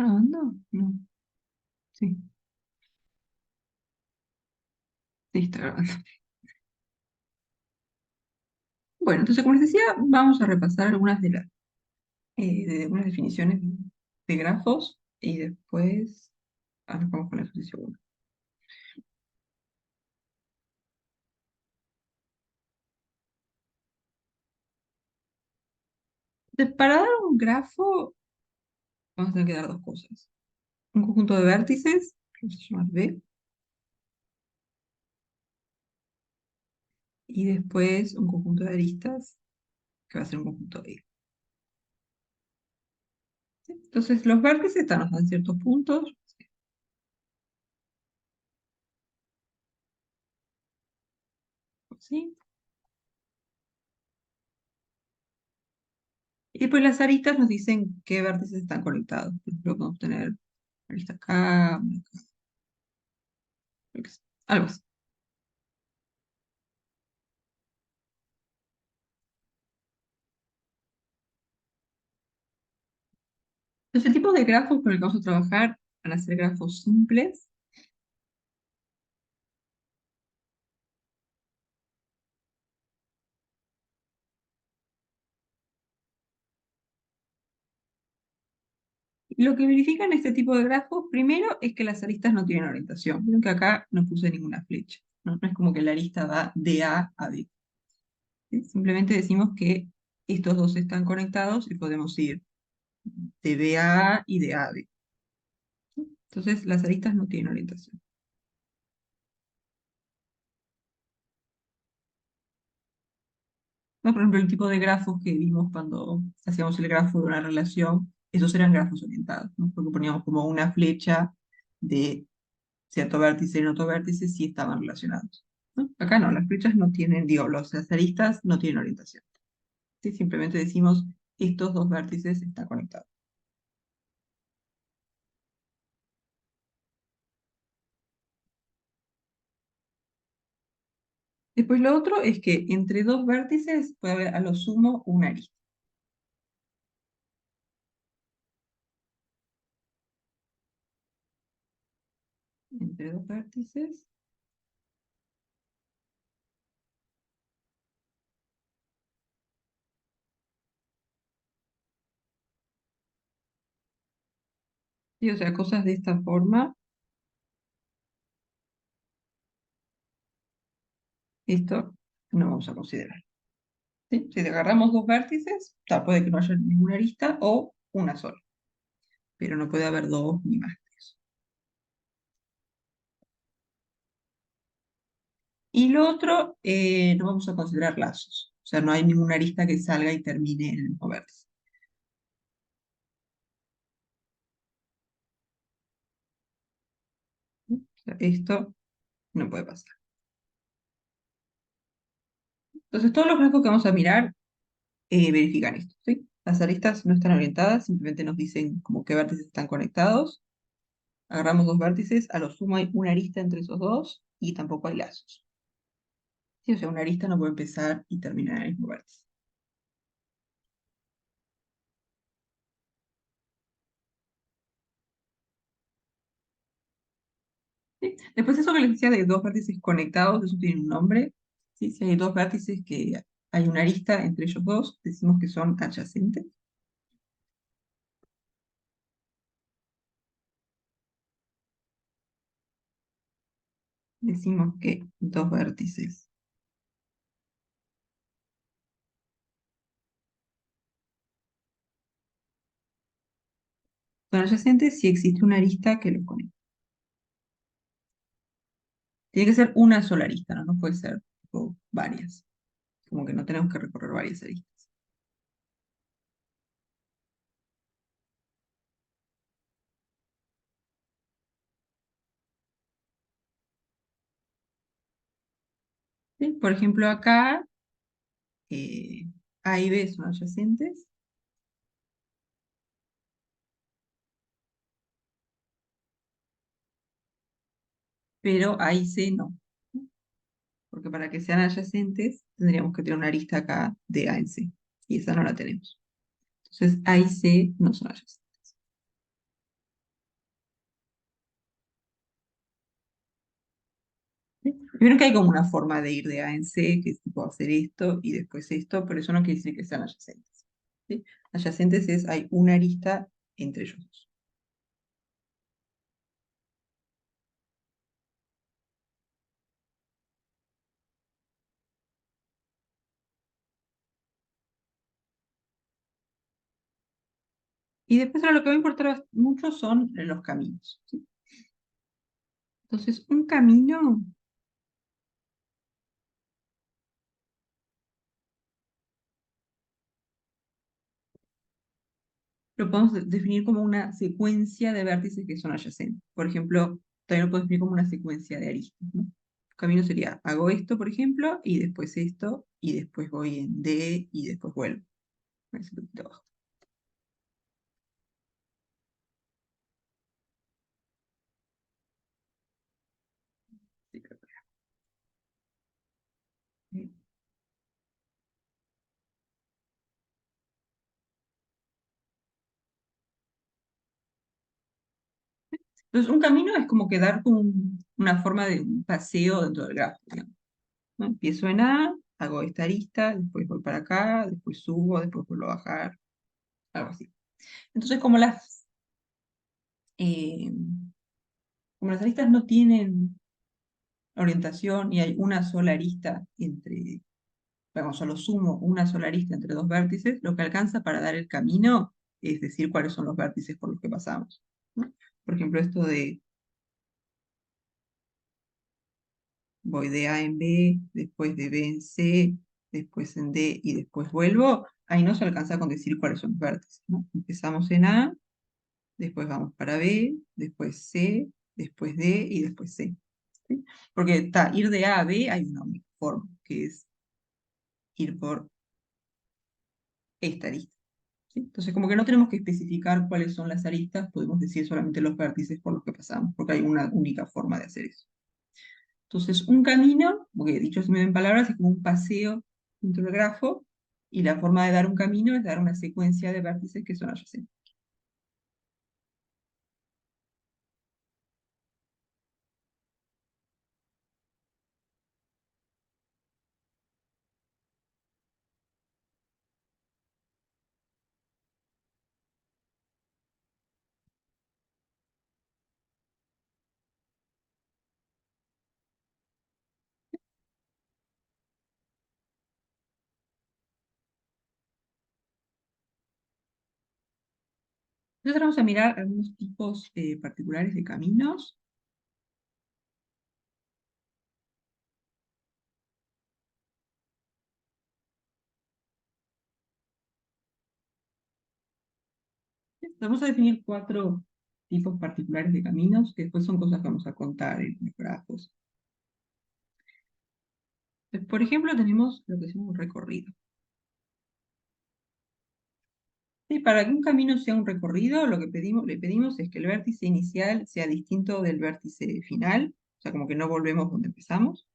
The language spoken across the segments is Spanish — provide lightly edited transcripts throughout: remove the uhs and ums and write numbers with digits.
¿Está grabando? No. Sí, sí está grabando. Bueno, entonces, como les decía, vamos a repasar algunas de algunas definiciones de grafos y después arrancamos con el ejercicio 1. Para dar un grafo, vamos a tener que dar dos cosas. Un conjunto de vértices, que vamos a llamar B, y después un conjunto de aristas, que va a ser un conjunto E. ¿Sí? Entonces, los vértices nos dan ciertos puntos, ¿sí? Y después las aristas nos dicen qué vértices están conectados. Por ejemplo, podemos tener una arista acá, una acá, yo qué sé, algo así. Entonces, el tipo de grafos con el que vamos a trabajar van a ser grafos simples. Y lo que verifican este tipo de grafos, primero, es que las aristas no tienen orientación. Vieron que acá no puse ninguna flecha. No, no es como que la arista va de A a B. ¿Sí? Simplemente decimos que estos dos están conectados y podemos ir de B a A y de A a B. Entonces, las aristas no tienen orientación. No, por ejemplo, el tipo de grafos que vimos cuando hacíamos el grafo de una relación, esos eran grafos orientados, ¿no? Porque poníamos como una flecha de cierto vértice y otro vértice si estaban relacionados, ¿no? Acá no, las flechas no tienen, digo, las aristas no tienen orientación. ¿Sí? Simplemente decimos, estos dos vértices están conectados. Después lo otro es que entre dos vértices puede haber a lo sumo una arista. Entre dos vértices, ¿sí? O sea, cosas de esta forma, esto no vamos a considerar. ¿Sí? Si agarramos dos vértices, puede que no haya ninguna arista o una sola, pero no puede haber dos ni más de eso. Y lo otro, no vamos a considerar lazos. O sea, no hay ninguna arista que salga y termine en el mismo vértice. ¿Sí? O sea, esto no puede pasar. Entonces, todos los grafos que vamos a mirar verifican esto. ¿Sí? Las aristas no están orientadas, simplemente nos dicen como qué vértices están conectados. Agarramos dos vértices, a lo sumo hay una arista entre esos dos y tampoco hay lazos. ¿Sí? O sea, una arista no puede empezar y terminar en el mismo vértice. ¿Sí? Después eso que les decía de dos vértices conectados, eso tiene un nombre. ¿Sí? Si hay dos vértices que hay una arista entre ellos dos, decimos que son adyacentes. Decimos que dos vértices son adyacentes si existe una arista que los conecta. Tiene que ser una sola arista, ¿no? No puede ser tipo, varias. Como que no tenemos que recorrer varias aristas. ¿Sí? Por ejemplo, acá eh, A y B son adyacentes, pero A y C no. Porque para que sean adyacentes tendríamos que tener una arista acá de A en C. Y esa no la tenemos. Entonces A y C no son adyacentes. Vieron que hay como una forma de ir de A en C, que es tipo hacer esto y después esto, pero eso no quiere decir que sean adyacentes. ¿Sí? Adyacentes es, hay una arista entre ellos dos. Y después ahora lo que va a importar mucho son los caminos. ¿Sí? Entonces, un camino lo podemos definir como una secuencia de vértices que son adyacentes. Por ejemplo, también lo podemos definir como una secuencia de aristas, ¿no? Camino sería, hago esto, por ejemplo, y después esto, y después voy en D, y después vuelvo. Ese poquito abajo. Sí, creo que era. Entonces, un camino es como que dar como una forma de un paseo dentro del grafo, digamos, ¿no? Empiezo en A, hago esta arista, después voy para acá, después subo, después vuelvo a bajar, algo así. Entonces, eh, como las aristas no tienen orientación y hay una sola arista entre, vamos, solo sumo una sola arista entre dos vértices, lo que alcanza para dar el camino es decir cuáles son los vértices por los que pasamos, ¿no? Por ejemplo, esto de voy de A en B, después de B en C, después en D y después vuelvo, ahí no se alcanza con decir cuáles son los vértices, ¿no? Empezamos en A, después vamos para B, después C, después D y después C. ¿Sí? Porque ir de A a B hay una única forma, que es ir por esta arista. ¿Sí? Entonces, como que no tenemos que especificar cuáles son las aristas, podemos decir solamente los vértices por los que pasamos, porque hay una única forma de hacer eso. Entonces, un camino, porque dicho así en palabras, es como un paseo dentro del grafo, y la forma de dar un camino es dar una secuencia de vértices que son adyacentes. Entonces vamos a mirar algunos tipos particulares de caminos. Vamos a definir cuatro tipos particulares de caminos, que después son cosas que vamos a contar en los grafos. Entonces, por ejemplo, tenemos lo que es un recorrido. Sí, para que un camino sea un recorrido, lo que le pedimos es que el vértice inicial sea distinto del vértice final, o sea, como que no volvemos donde empezamos.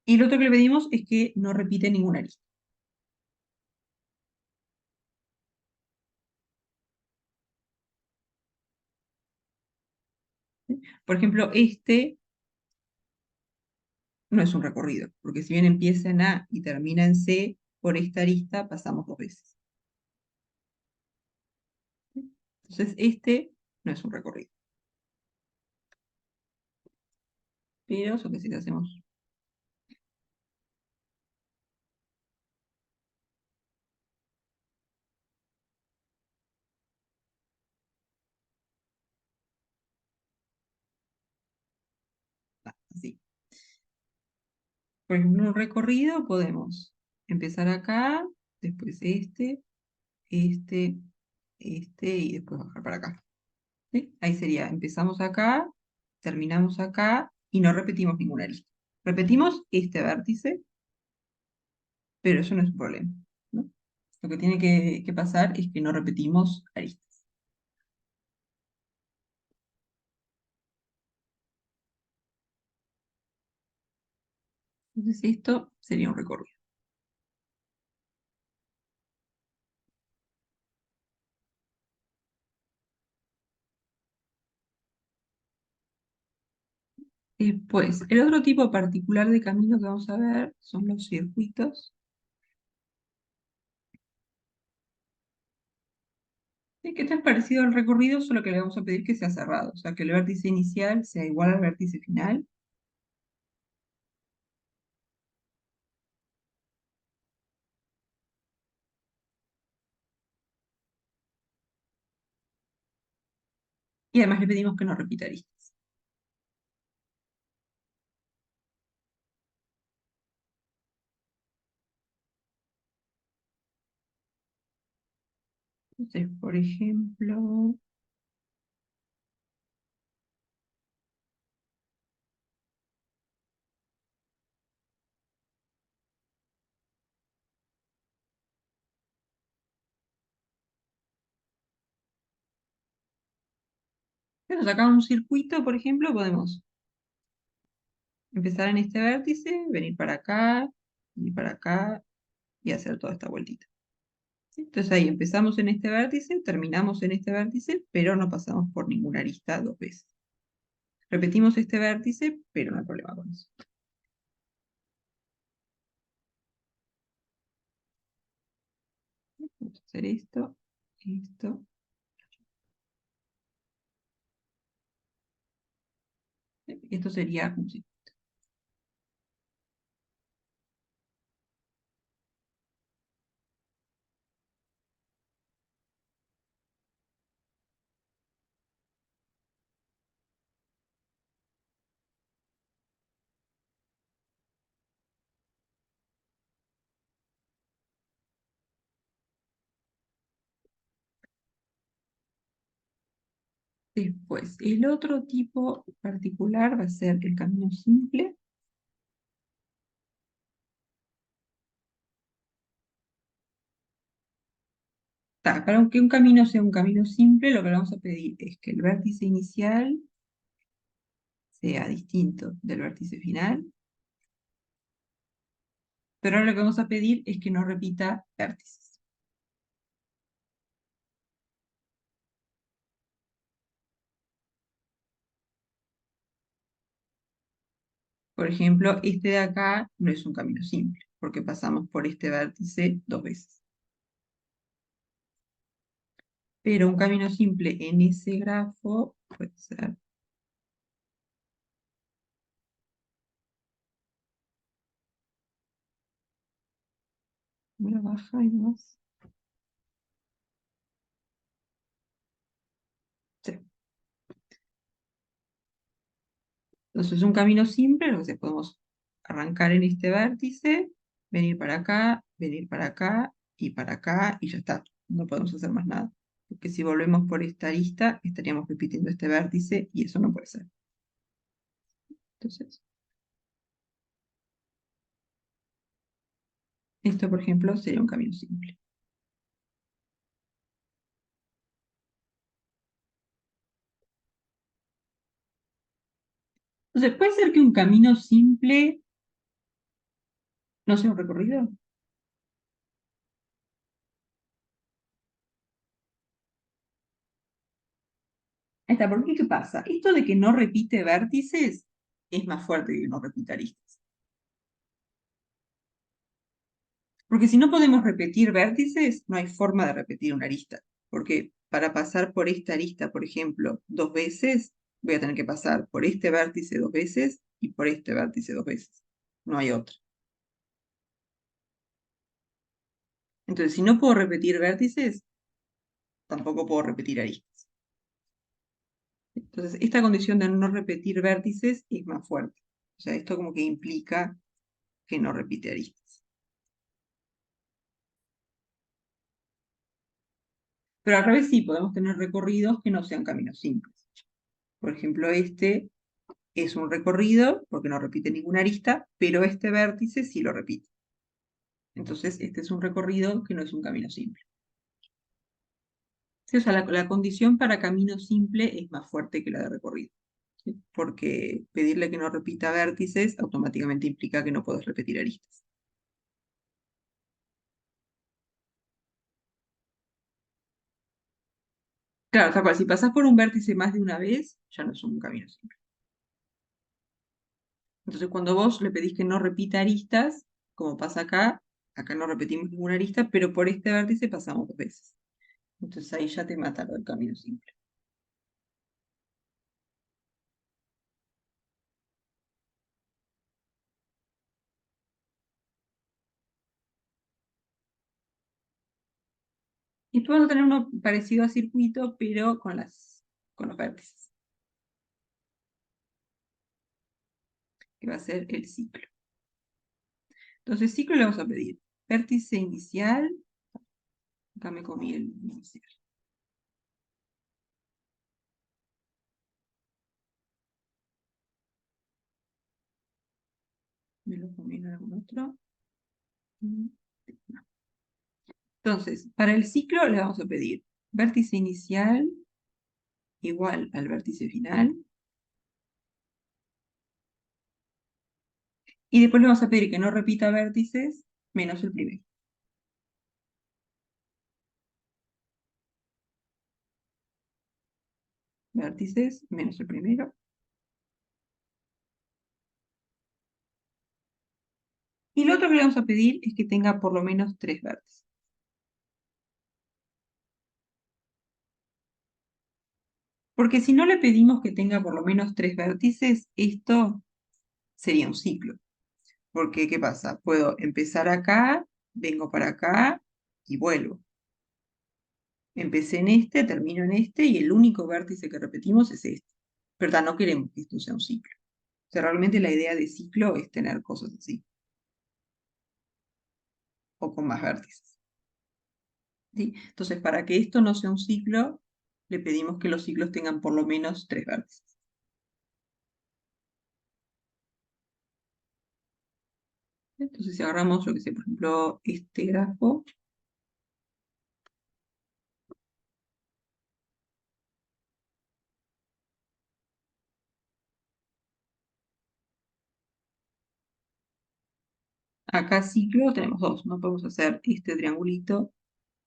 Y lo otro que le pedimos es que no repite ninguna arista. ¿Sí? Por ejemplo, este no es un recorrido, porque si bien empieza en A y termina en C, por esta arista pasamos dos veces. ¿Sí? Entonces, este no es un recorrido. Pero, eso que si hacemos así. Por ejemplo, un recorrido podemos empezar acá, después este, y después bajar para acá. ¿Sí? Ahí sería, empezamos acá, terminamos acá y no repetimos ninguna arista. Repetimos este vértice, pero eso no es un problema, ¿no? Lo que tiene que pasar es que no repetimos aristas. Entonces esto sería un recorrido. Después, el otro tipo particular de camino que vamos a ver son los circuitos, que esto es parecido al recorrido, solo que le vamos a pedir que sea cerrado, o sea, que el vértice inicial sea igual al vértice final. Y además le pedimos que no repita aristas. Entonces, por ejemplo, bueno, acá un circuito, por ejemplo, podemos empezar en este vértice, venir para acá y hacer toda esta vueltita. ¿Sí? Entonces ahí empezamos en este vértice, terminamos en este vértice, pero no pasamos por ninguna arista dos veces. Repetimos este vértice, pero no hay problema con eso. Vamos a hacer esto, esto. Esto sería un círculo. Después, el otro tipo particular va a ser el camino simple. Para que un camino sea un camino simple, lo que le vamos a pedir es que el vértice inicial sea distinto del vértice final, pero ahora lo que vamos a pedir es que no repita vértices. Por ejemplo, este de acá no es un camino simple, porque pasamos por este vértice dos veces. Pero un camino simple en ese grafo puede ser una baja y más. Sí. Entonces, un camino simple, lo que podemos arrancar en este vértice, venir para acá, y ya está. No podemos hacer más nada. Porque si volvemos por esta arista, estaríamos repitiendo este vértice y eso no puede ser. Entonces, esto, por ejemplo, sería un camino simple. Entonces, ¿puede ser que un camino simple no sea un recorrido? Ahí está, ¿por qué? ¿Qué pasa? Esto de que no repite vértices es más fuerte que no repita aristas. Porque si no podemos repetir vértices, no hay forma de repetir una arista. Porque para pasar por esta arista, por ejemplo, dos veces, voy a tener que pasar por este vértice dos veces y por este vértice dos veces. No hay otra. Entonces, si no puedo repetir vértices, tampoco puedo repetir aristas. Entonces, esta condición de no repetir vértices es más fuerte. O sea, esto como que implica que no repite aristas. Pero al revés sí, podemos tener recorridos que no sean caminos simples. Por ejemplo, este es un recorrido porque no repite ninguna arista, pero este vértice sí lo repite. Entonces, este es un recorrido que no es un camino simple. Sí, o sea, la condición para camino simple es más fuerte que la de recorrido. ¿Sí? Porque pedirle que no repita vértices automáticamente implica que no puedes repetir aristas. Claro, tal cual, si pasas por un vértice más de una vez, ya no es un camino simple. Entonces, cuando vos le pedís que no repita aristas, como pasa acá, acá no repetimos ninguna arista, pero por este vértice pasamos 2 veces. Entonces ahí ya te mata lo del camino simple. Y después vamos a tener uno parecido a circuito, pero con los vértices, que va a ser el ciclo. Entonces, ciclo le vamos a pedir vértice inicial. Acá me comí el inicial. Me lo comí en algún otro. Mm, no. Entonces, para el ciclo le vamos a pedir vértice inicial igual al vértice final. Y después le vamos a pedir que no repita vértices menos el primero. Vértices menos el primero. Y lo otro que le vamos a pedir es que tenga por lo menos 3 vértices. Porque si no le pedimos que tenga por lo menos 3 vértices, esto sería un ciclo. Porque, ¿qué pasa? Puedo empezar acá, vengo para acá y vuelvo. Empecé en este, termino en este y el único vértice que repetimos es este. Pero no queremos que esto sea un ciclo. O sea, realmente la idea de ciclo es tener cosas así, o con más vértices. ¿Sí? Entonces, para que esto no sea un ciclo, le pedimos que los ciclos tengan por lo menos 3 vértices. Entonces, si agarramos, yo que sé, por ejemplo, este grafo, acá ciclo tenemos dos, no podemos hacer este triangulito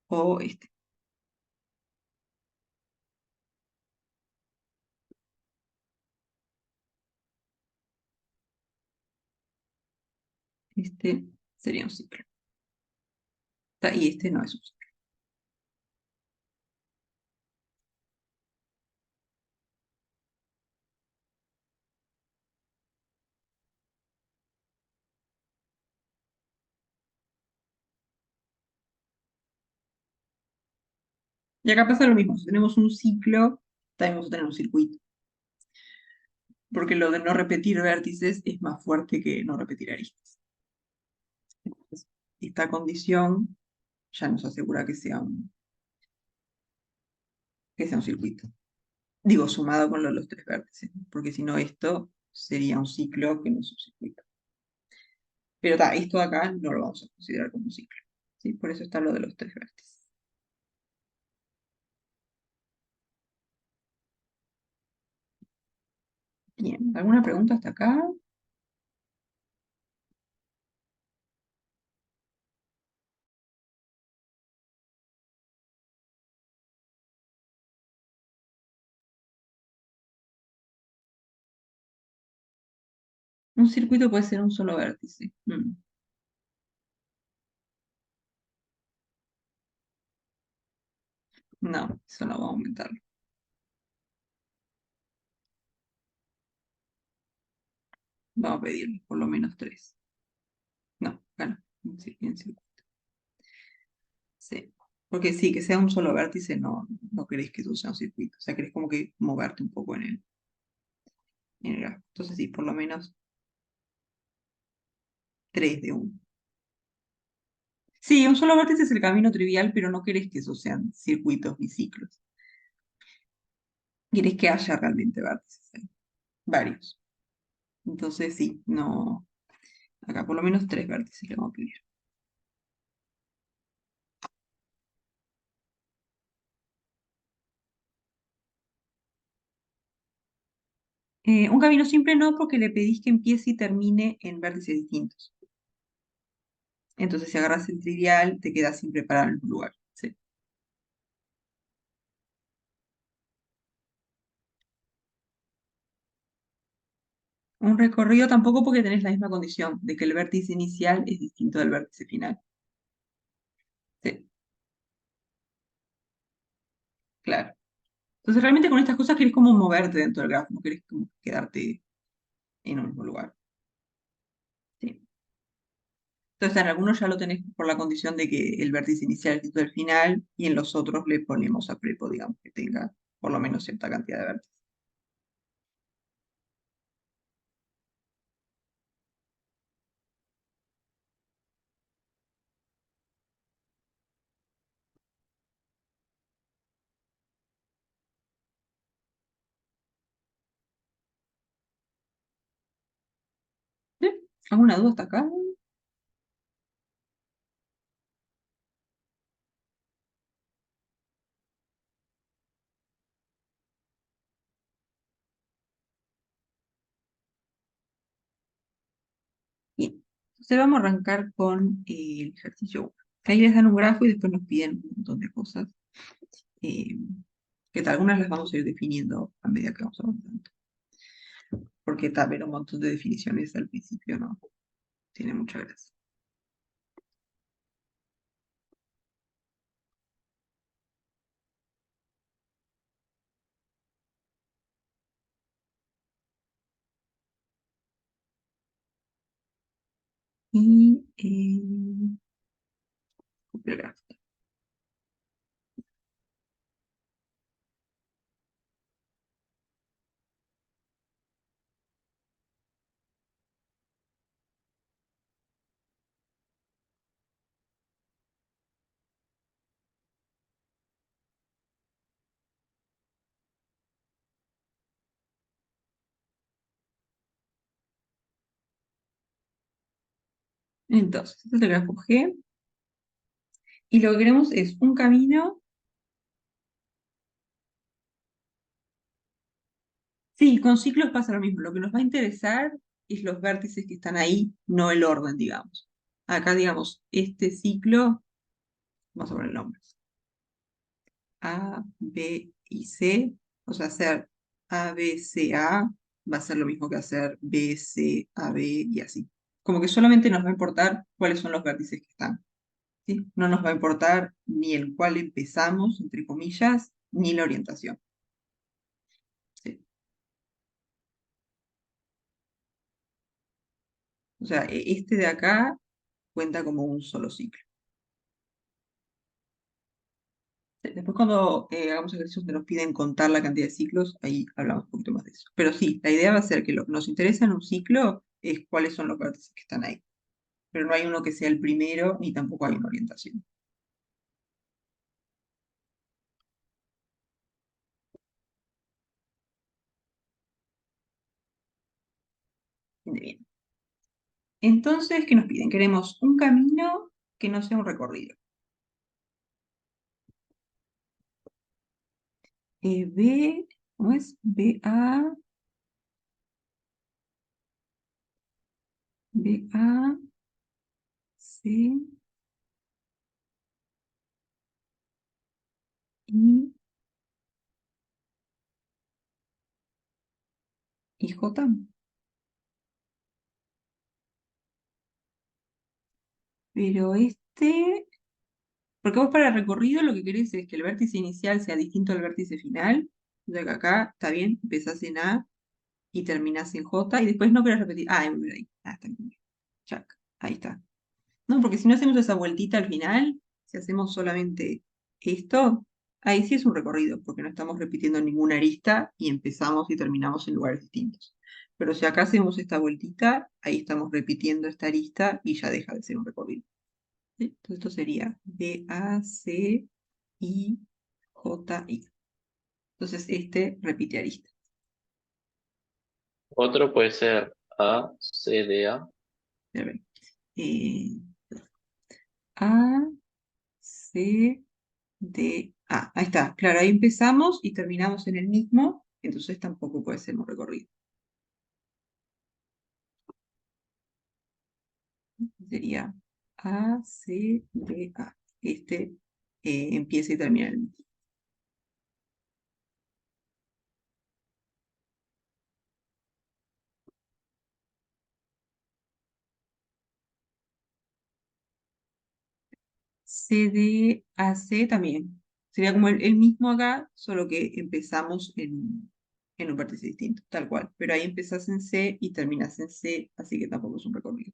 o este. Este sería un ciclo. Y este no es un ciclo. Y acá pasa lo mismo, si tenemos un ciclo, también vamos a tener un circuito. Porque lo de no repetir vértices es más fuerte que no repetir aristas. Entonces, esta condición ya nos asegura que sea un circuito. Digo, sumado con los 3 vértices, ¿no? Porque si no esto sería un ciclo que no es un circuito. Pero esto de acá no lo vamos a considerar como un ciclo. ¿Sí? Por eso está lo de los 3 vértices. Bien, ¿alguna pregunta hasta acá? Un circuito puede ser un solo vértice. No, eso no vamos a aumentarlo. Vamos a pedirle por lo menos 3. No, bueno, sí, bien circuito. Sí. Porque sí, que sea un solo vértice, no querés que eso sea un circuito. O sea, querés como que moverte un poco en el grafo. Entonces sí, por lo menos 3 de uno. Sí, un solo vértice es el camino trivial, pero no querés que esos sean circuitos y ciclos. Querés que haya realmente vértices, varios. Entonces sí, no. Acá por lo menos 3 vértices le vamos a pedir. Un camino simple no, porque le pedís que empiece y termine en vértices distintos. Entonces, si agarras el trivial, te quedas siempre parado en el mismo lugar. Sí. Un recorrido tampoco porque tenés la misma condición de que el vértice inicial es distinto del vértice final. Sí, claro. Entonces realmente con estas cosas querés como moverte dentro del grafo, no querés como quedarte en un mismo lugar. Sí. Entonces en algunos ya lo tenés por la condición de que el vértice inicial es distinto del final y en los otros le ponemos a prepo, digamos, que tenga por lo menos cierta cantidad de vértices. ¿Sí? ¿Alguna duda hasta acá? Bien. Entonces vamos a arrancar con el ejercicio 1. Ahí les dan un grafo y después nos piden un montón de cosas. eh, que algunas las vamos a ir definiendo a medida que vamos avanzando. Porque ver un montón de definiciones al principio no tiene mucha gracia. Y copio el grafo. Entonces, este es el grafo G. Y lo que queremos es un camino. Sí, con ciclos pasa lo mismo. Lo que nos va a interesar es los vértices que están ahí, no el orden, digamos. Acá, digamos, este ciclo, vamos a poner el nombre. A, B y C. O sea, hacer A, B, C, A va a ser lo mismo que hacer B, C, A, B y así. Como que solamente nos va a importar cuáles son los vértices que están. ¿Sí? No nos va a importar ni el cual empezamos, entre comillas, ni la orientación. ¿Sí? O sea, este de acá cuenta como un solo ciclo. Después cuando hagamos ejercicios donde nos piden contar la cantidad de ciclos, ahí hablamos un poquito más de eso. Pero sí, la idea va a ser que lo que nos interesa en un ciclo es cuáles son los vértices que están ahí. Pero no hay uno que sea el primero, ni tampoco hay una orientación. Bien. Entonces, ¿qué nos piden? Queremos un camino que no sea un recorrido. B, ¿cómo es? B, A, B, A, C, I y J. Pero porque vos para el recorrido lo que querés es que el vértice inicial sea distinto al vértice final. O sea que acá está bien, empezás en A y terminás en J y después no querés repetir. Ah, volver ahí. Ah, está bien. Chac, ahí está. No, porque si no hacemos esa vueltita al final, si hacemos solamente esto, ahí sí es un recorrido, porque no estamos repitiendo ninguna arista y empezamos y terminamos en lugares distintos. Pero si acá hacemos esta vueltita, ahí estamos repitiendo esta arista y ya deja de ser un recorrido. ¿Sí? Entonces esto sería B, A, C, I, J, I. Entonces este repite arista. Otro puede ser A, C, D, A. A ver, eh, A, C, D, A. Ahí está. Claro, ahí empezamos y terminamos en el mismo, entonces tampoco puede ser un recorrido. Sería A, C, D, A. Este empieza y termina en el mismo. CD, AC también. Sería como el mismo acá, solo que empezamos en un vértice distinto, tal cual. Pero ahí empezás en C y terminás en C, así que tampoco es un recorrido.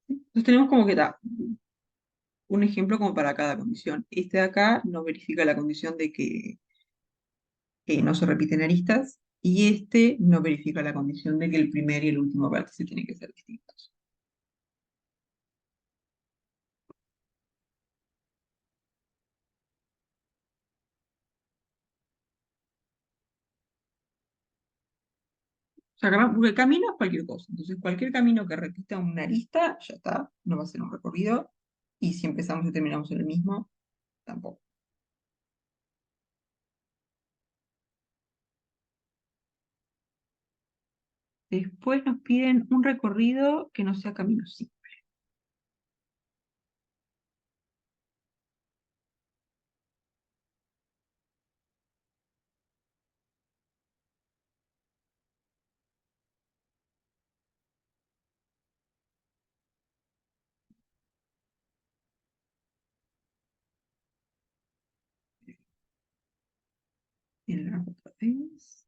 Entonces tenemos como que da un ejemplo como para cada condición. Este de acá nos verifica la condición de que no se repiten aristas, y este nos verifica la condición de que el primer y el último vértice tienen que ser distintos. O sea, porque camino es cualquier cosa. Entonces, cualquier camino que repita una arista, ya está, no va a ser un recorrido. Y si empezamos y terminamos en el mismo, tampoco. Después nos piden un recorrido que no sea camino simple. En la otra vez.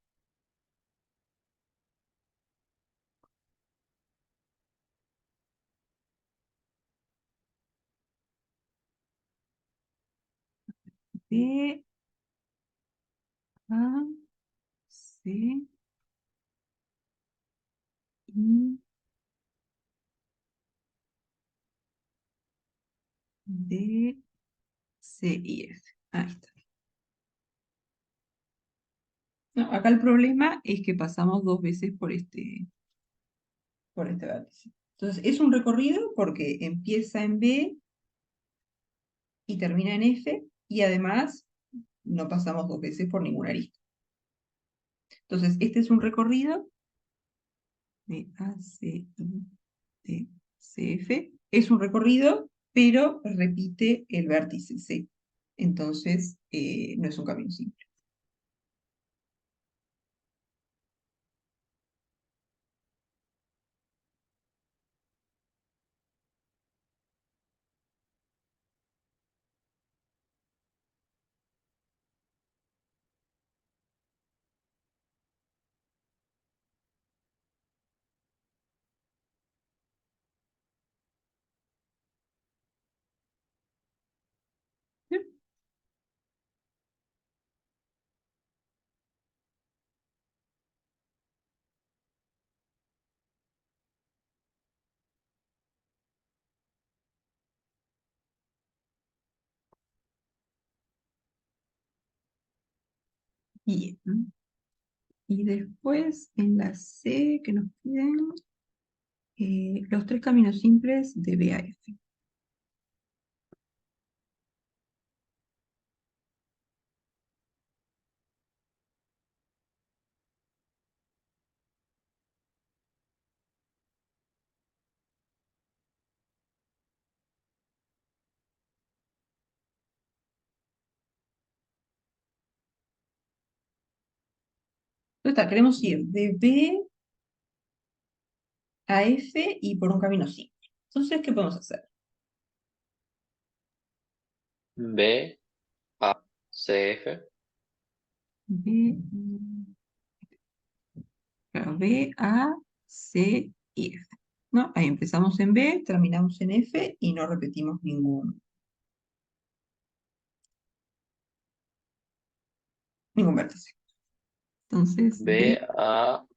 B, A, C, I, D, C, I, F. Ahí está. No, acá el problema es que pasamos dos veces por este vértice. Entonces, es un recorrido porque empieza en B y termina en F, y además no pasamos dos veces por ninguna arista. Entonces, este es un recorrido de A, C, I, D, C, F. Es un recorrido, pero repite el vértice C. Entonces, no es un camino simple. ¿Sí? Bien. Y después, en la C, que nos piden los tres caminos simples de B a F. Entonces, queremos ir de B a F y por un camino simple. Entonces, ¿qué podemos hacer? B, A, C, F. B, claro, B, A, C y F. ¿No? Ahí empezamos en B, terminamos en F y no repetimos ningún vértice. Entonces, B, A,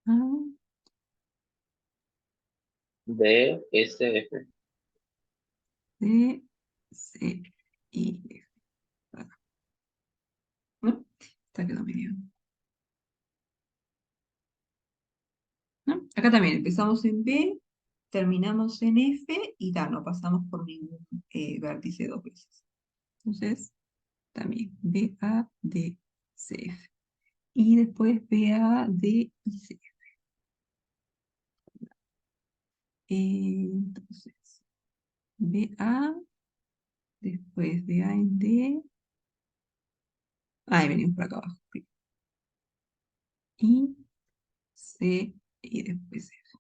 A, D, S, F. C, C y F. ¿No? Esta quedó medio. ¿No? Acá también empezamos en B, terminamos en F y no pasamos por ningún vértice dos veces. Entonces, también B, A, D, C, F. Y después B, A, D y C. Entonces, B, A, después B, A en D, Ahí venimos por acá abajo. I, C y después F.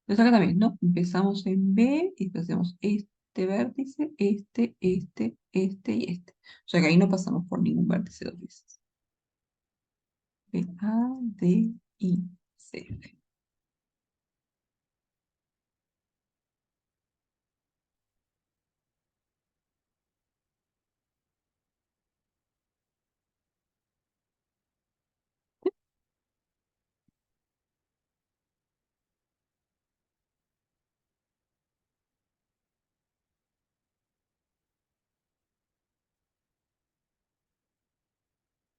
Entonces acá también, ¿no? Empezamos en B y después hacemos este vértice, este y este. O sea que ahí no pasamos por ningún vértice dos veces. B, A, D, I, C, F.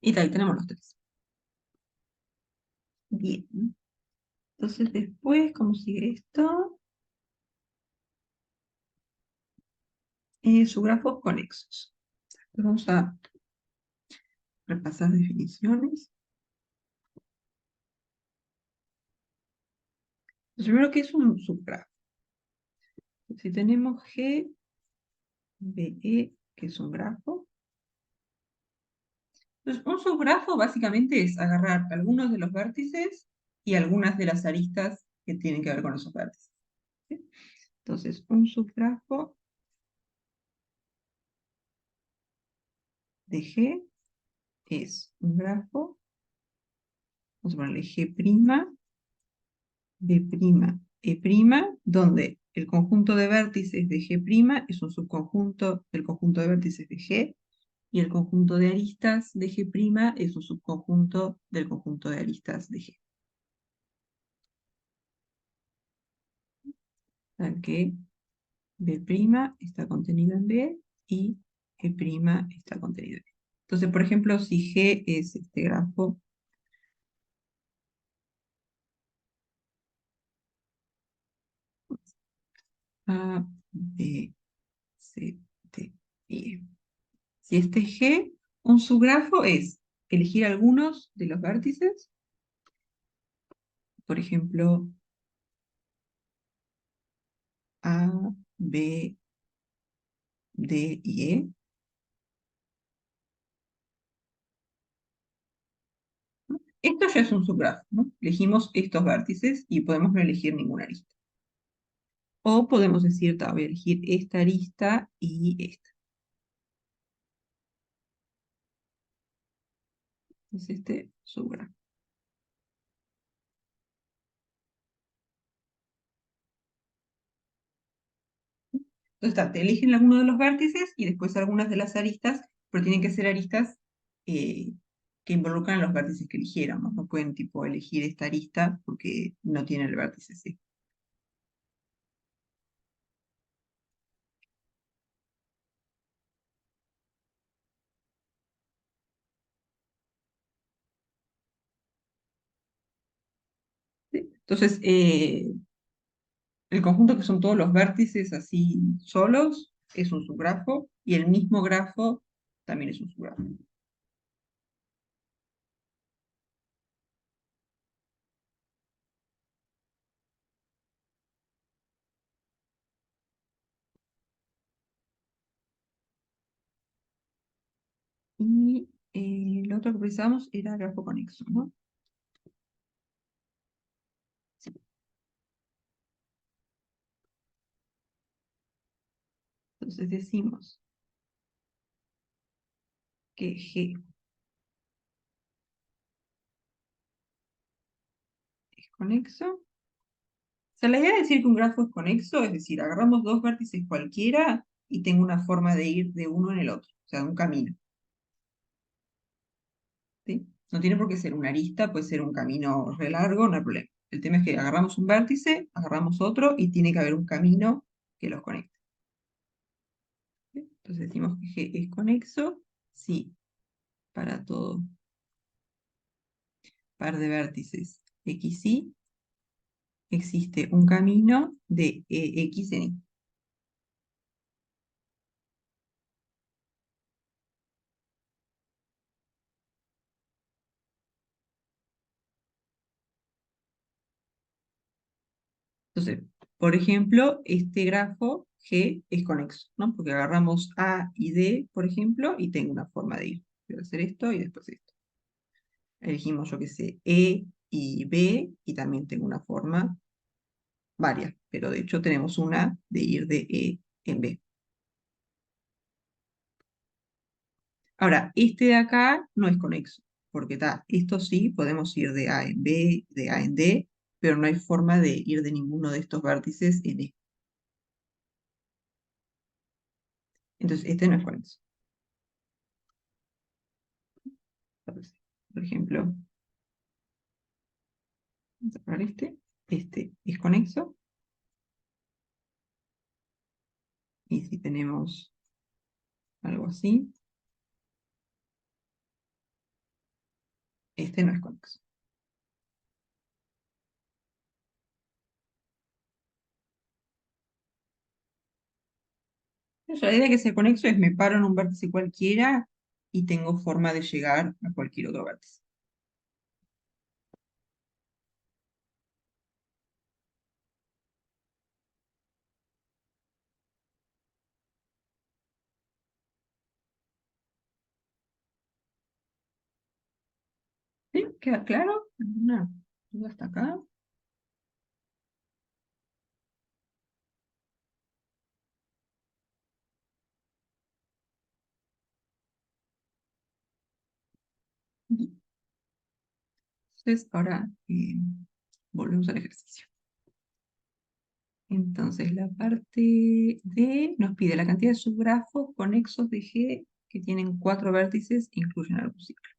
Y ahí tenemos los tres. Bien. Entonces después, ¿cómo sigue esto? Subgrafos conexos. Entonces vamos a repasar definiciones. Lo primero que es un subgrafo. Si tenemos G, BE, que es un grafo. Entonces, un subgrafo básicamente es agarrar algunos de los vértices y algunas de las aristas que tienen que ver con esos vértices. ¿Sí? Entonces, un subgrafo de G es un grafo, vamos a ponerle G', B', E', donde el conjunto de vértices de G' es un subconjunto del conjunto de vértices de G, y el conjunto de aristas de G' es un subconjunto del conjunto de aristas de G. O sea que B' está contenido en B y E' está contenido en B. Entonces, por ejemplo, si G es este grafo A, B, C, D, y E. Si este es G, un subgrafo es elegir algunos de los vértices, por ejemplo, A, B, D y E. Esto ya es un subgrafo, ¿no? Elegimos estos vértices y podemos no elegir ninguna arista. O podemos decir, voy a elegir esta arista y esta. Es este subgrafo. Entonces, te eligen alguno de los vértices y después algunas de las aristas, pero tienen que ser aristas eh, que involucran los vértices que eligieron, ¿no? No pueden tipo elegir esta arista porque no tiene el vértice C. ¿Sí? Entonces, el conjunto que son todos los vértices así solos es un subgrafo y el mismo grafo también es un subgrafo. Y lo otro que precisamos era grafo conexo, ¿no? Sí. Entonces decimos que G es conexo. O sea, la idea de decir que un grafo es conexo es decir, agarramos dos vértices cualquiera y tengo una forma de ir de uno en el otro, o sea, un camino. ¿Sí? No tiene por qué ser una arista, puede ser un camino re largo, no hay problema. El tema es que agarramos un vértice, agarramos otro y tiene que haber un camino que los conecte. ¿Sí? Entonces decimos que G es conexo si para todo par de vértices XY existe un camino de X en Y. Entonces, por ejemplo, este grafo G es conexo, ¿no? Porque agarramos A y D, por ejemplo, y tengo una forma de ir. Voy a hacer esto y después esto. Elegimos, yo qué sé, E y B, y también tengo una forma, varias, pero de hecho tenemos una de ir de E en B. Ahora, este de acá no es conexo, porque esto sí podemos ir de A en B, de A en D, pero no hay forma de ir de ninguno de estos vértices en E. Entonces, este no es conexo. Por ejemplo, vamos a sacar este es conexo, y si tenemos algo así, este no es conexo. La idea de que sea conexo es me paro en un vértice cualquiera y tengo forma de llegar a cualquier otro vértice. ¿Sí? ¿Queda claro? ¿Alguna duda hasta acá? Entonces, ahora volvemos al ejercicio. Entonces, la parte D nos pide la cantidad de subgrafos conexos de G que tienen 4 vértices e incluyen algún ciclo.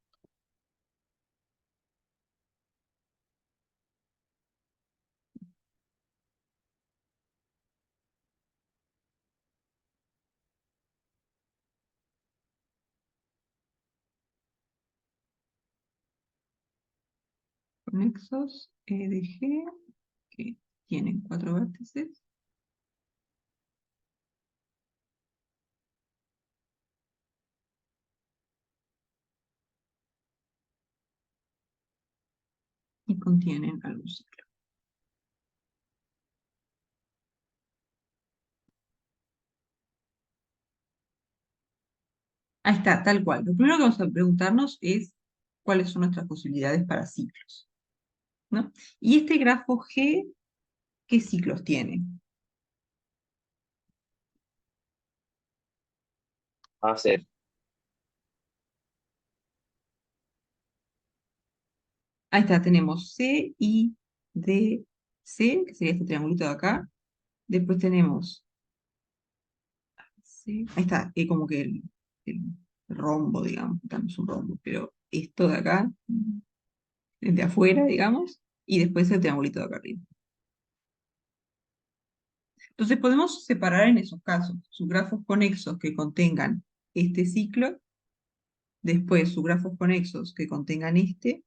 Conexos de G que tienen 4 vértices y contienen algún ciclo. Ahí está, tal cual. Lo primero que vamos a preguntarnos es cuáles son nuestras posibilidades para ciclos, ¿no? Y este grafo G, ¿qué ciclos tiene? AC. Ahí está, tenemos C, I, D, C, que sería este triangulito de acá. Después tenemos C, ahí está, como que el rombo, digamos, no es un rombo, pero esto de acá, el de afuera, digamos, y después el triangulito de acá arriba. Entonces podemos separar en esos casos subgrafos conexos que contengan este ciclo, después subgrafos conexos que contengan este,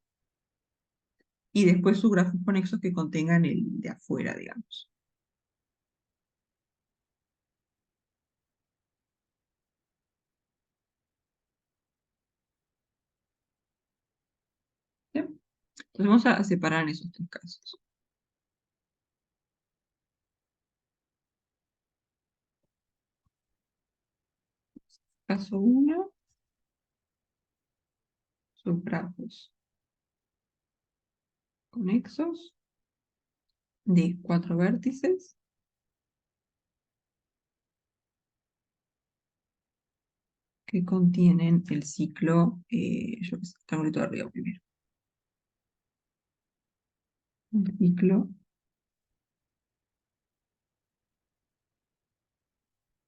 y después subgrafos conexos que contengan el de afuera, digamos. ¿Sí? Entonces vamos a separar en esos 3 casos. Caso 1, subgrafos conexos de 4 vértices que contienen el ciclo, yo qué sé, triangulito de arriba primero. El ciclo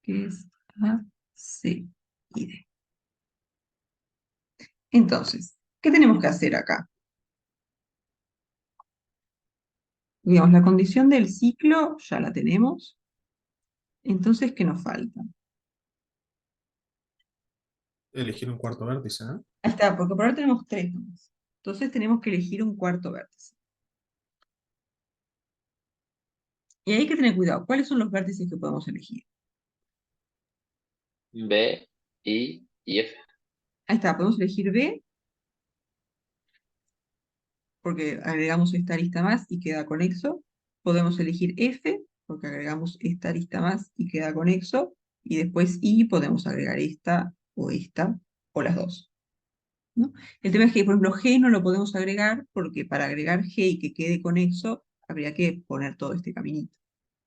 que es A, C y D. Entonces, ¿qué tenemos que hacer acá? Digamos, la condición del ciclo ya la tenemos. Entonces, ¿qué nos falta? Elegir un cuarto vértice, ¿no? Ahí está, porque por ahora tenemos 3 nomás. Entonces tenemos que elegir un cuarto vértice. Y hay que tener cuidado. ¿Cuáles son los vértices que podemos elegir? B, I y F. Ahí está, podemos elegir B, porque agregamos esta lista más y queda conexo. Podemos elegir F, porque agregamos esta arista más y queda conexo, y después I podemos agregar esta, o las dos, ¿no? El tema es que, por ejemplo, G no lo podemos agregar, porque para agregar G y que quede conexo, habría que poner todo este caminito.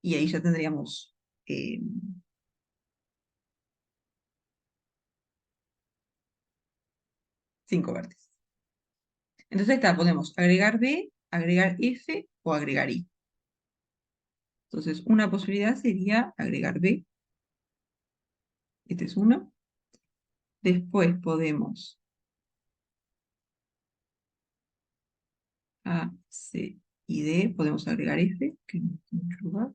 Y ahí ya tendríamos 5 vértices. Entonces está, podemos agregar B, agregar F o agregar I. Entonces, una posibilidad sería agregar B. Este es uno. Después podemos A, C y D. Podemos agregar F, que no tiene mucho lugar.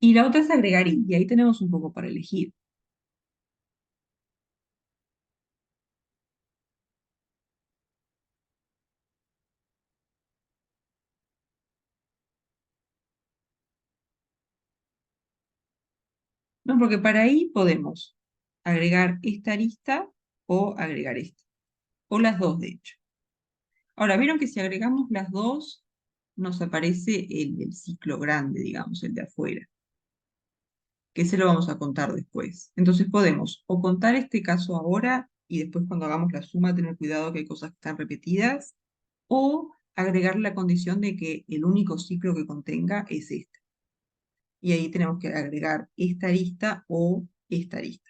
Y la otra es agregar I, y ahí tenemos un poco para elegir. No, porque para I podemos agregar esta arista o agregar esta. O las dos, de hecho. Ahora, vieron que si agregamos las dos, nos aparece el ciclo grande, digamos, el de afuera, que ese lo vamos a contar después. Entonces podemos o contar este caso ahora y después cuando hagamos la suma tener cuidado que hay cosas que están repetidas, o agregar la condición de que el único ciclo que contenga es este. Y ahí tenemos que agregar esta arista o esta arista.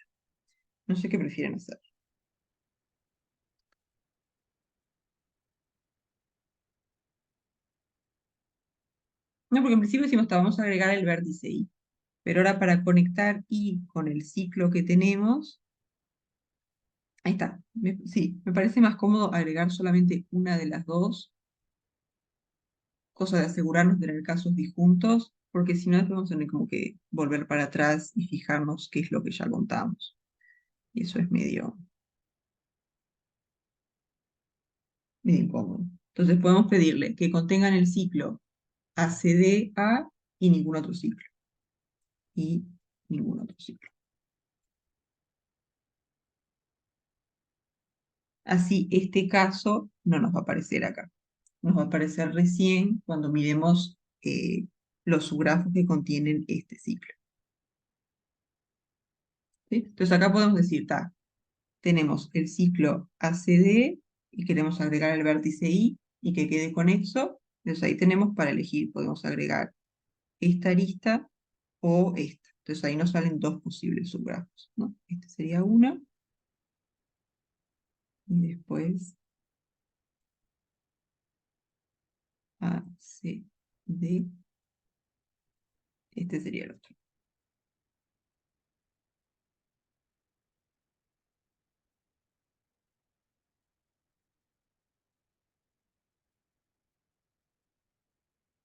No sé qué prefieren hacer. No, porque en principio decimos que vamos a agregar el vértice I. Pero ahora para conectar I con el ciclo que tenemos, ahí está. Sí, me parece más cómodo agregar solamente una de las dos, cosa de asegurarnos de tener casos disjuntos, porque si no después vamos a tener como que volver para atrás y fijarnos qué es lo que ya contamos. Y eso es medio incómodo. Entonces podemos pedirle que contengan el ciclo ACDA y ningún otro ciclo. Y ningún otro ciclo. Así este caso no nos va a aparecer acá. Nos va a aparecer recién cuando miremos los subgrafos que contienen este ciclo. ¿Sí? Entonces acá podemos decir, tenemos el ciclo ACD y queremos agregar el vértice I y que quede conexo. Entonces ahí tenemos para elegir, podemos agregar esta arista o esta. Entonces ahí nos salen dos posibles subgrafos, ¿no? Este sería uno y después ACD, este sería el otro.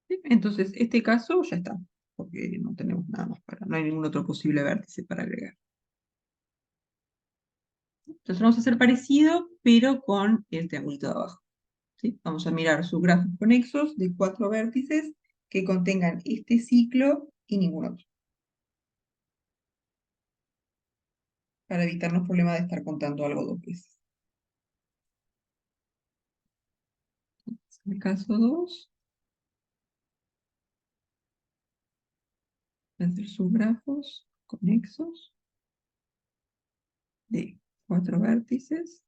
¿Sí? Entonces este caso ya está, porque no tenemos nada más no hay ningún otro posible vértice para agregar. Entonces vamos a hacer parecido, pero con el triangulito de abajo. ¿Sí? Vamos a mirar subgrafos conexos de 4 vértices que contengan este ciclo y ningún otro, para evitarnos problemas de estar contando algo dos veces. En el caso 2, voy a hacer subgrafos conexos de 4 vértices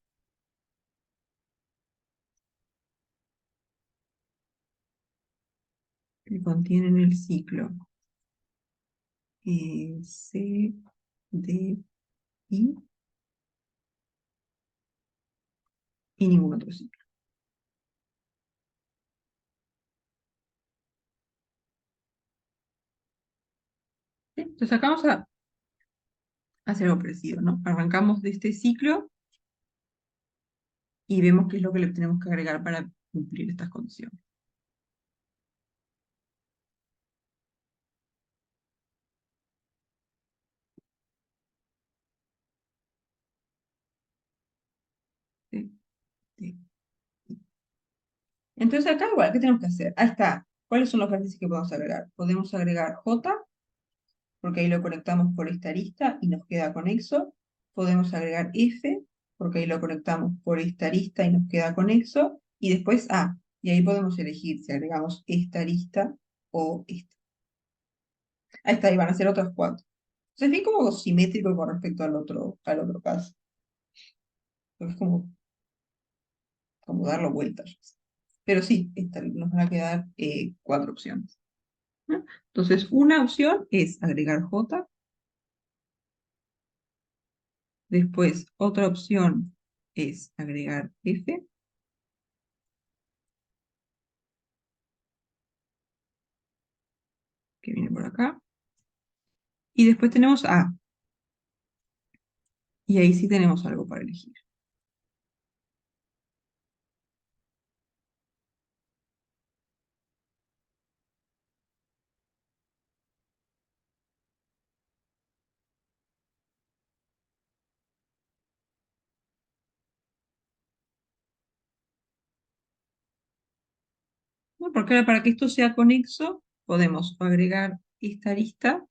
que contienen el ciclo C, D, I y ningún otro ciclo. ¿Sí? Entonces acá vamos a hacer algo parecido, ¿no? Arrancamos de este ciclo y vemos qué es lo que le tenemos que agregar para cumplir estas condiciones. ¿Sí? Sí. Entonces acá igual, ¿qué tenemos que hacer? Ahí está. ¿Cuáles son los vértices que podemos agregar? Podemos agregar J, porque ahí lo conectamos por esta arista y nos queda conexo. Podemos agregar F, porque ahí lo conectamos por esta arista y nos queda conexo. y después A. Y ahí podemos elegir si agregamos esta arista o esta. Ahí está, y van a ser otras cuatro. Entonces, bien como simétrico con respecto al otro caso. Es como darlo vueltas. Pero sí, nos van a quedar cuatro opciones, ¿no? Entonces, una opción es agregar J. Después, otra opción es agregar F, que viene por acá. Y después tenemos A. Y ahí sí tenemos algo para elegir. ¿No? Porque ahora para que esto sea conexo, podemos agregar esta arista,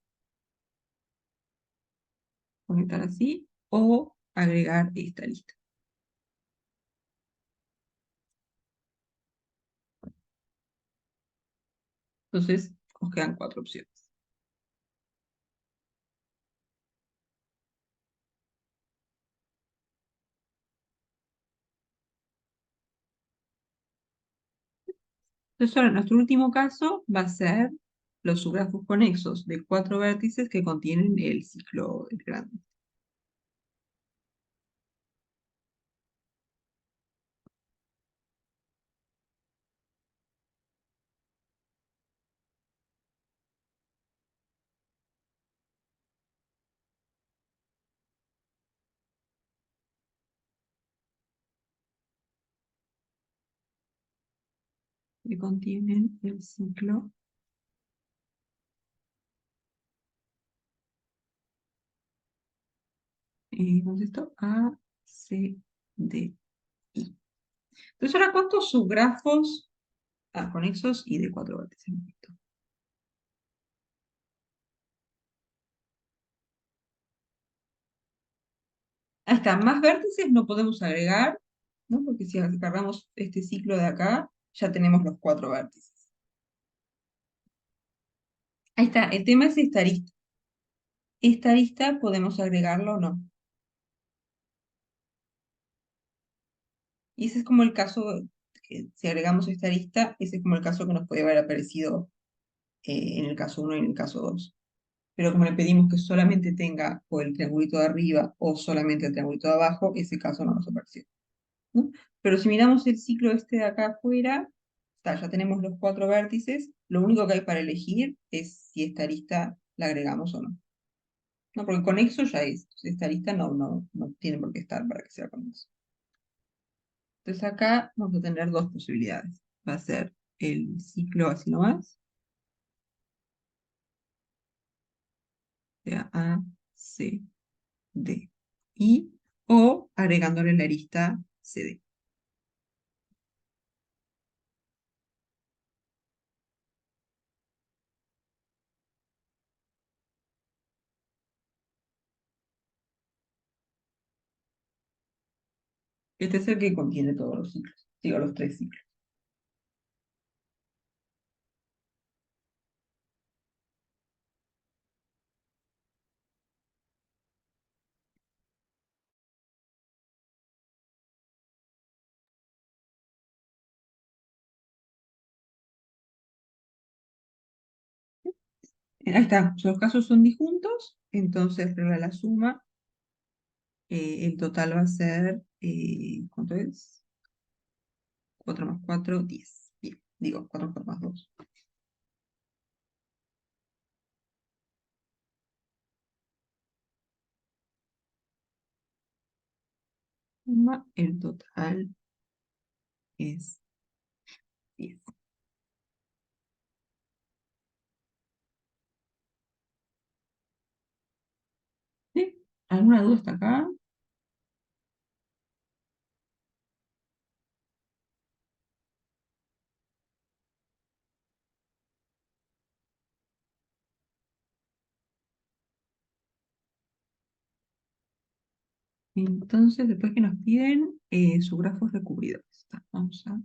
conectar así, o agregar esta lista. Entonces, nos quedan cuatro opciones. Entonces, ahora nuestro último caso va a ser los subgrafos conexos de cuatro vértices que contienen el ciclo grande. Que contienen el ciclo. ¿Cómo es esto? A, C, D, I. Entonces, ahora, ¿cuántos subgrafos conexos y de cuatro vértices? Ahí está, más vértices no podemos agregar, ¿no? Porque si agarramos este ciclo de acá, ya tenemos los cuatro vértices. Ahí está, el tema es esta arista. Esta arista podemos agregarlo o no. Y ese es como el caso, si agregamos esta arista, ese es como el caso que nos puede haber aparecido en el caso 1 y en el caso 2. Pero como le pedimos que solamente tenga o el triangulito de arriba o solamente el triangulito de abajo, ese caso no nos apareció, ¿no? Pero si miramos el ciclo este de acá afuera, ya tenemos los cuatro vértices, lo único que hay para elegir es si esta arista la agregamos o no. No, porque conexo ya es, esta arista no tiene por qué estar para que sea conexo. Entonces acá vamos a tener dos posibilidades. Va a ser el ciclo así nomás, sea A, C, D, I, o agregándole la arista CD. Este es el que contiene todos los ciclos, digo los tres ciclos. Ahí está, los casos son disjuntos, entonces regla la suma, el total va a ser, ¿cuánto es? 4 más 4, 10. Bien, digo, 4 más 2. Suma, el total es 10. ¿Sí? ¿Alguna duda hasta acá? Entonces, después que nos piden su grafo recubrido. Vamos a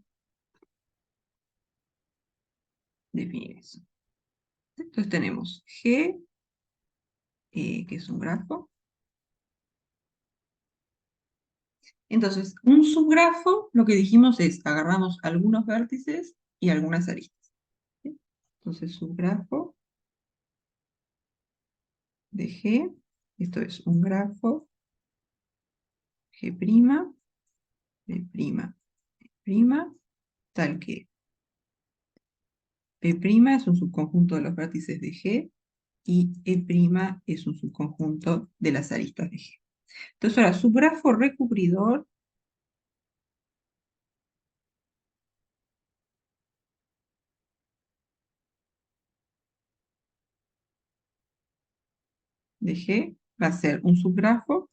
definir eso. Entonces tenemos G, que es un grafo. Entonces, un subgrafo, lo que dijimos es, agarramos algunos vértices y algunas aristas. ¿Sí? Entonces, subgrafo de G, esto es un grafo, G', P', tal que P' es un subconjunto de los vértices de G y E' es un subconjunto de las aristas de G. Entonces ahora, subgrafo recubridor de G va a ser un subgrafo,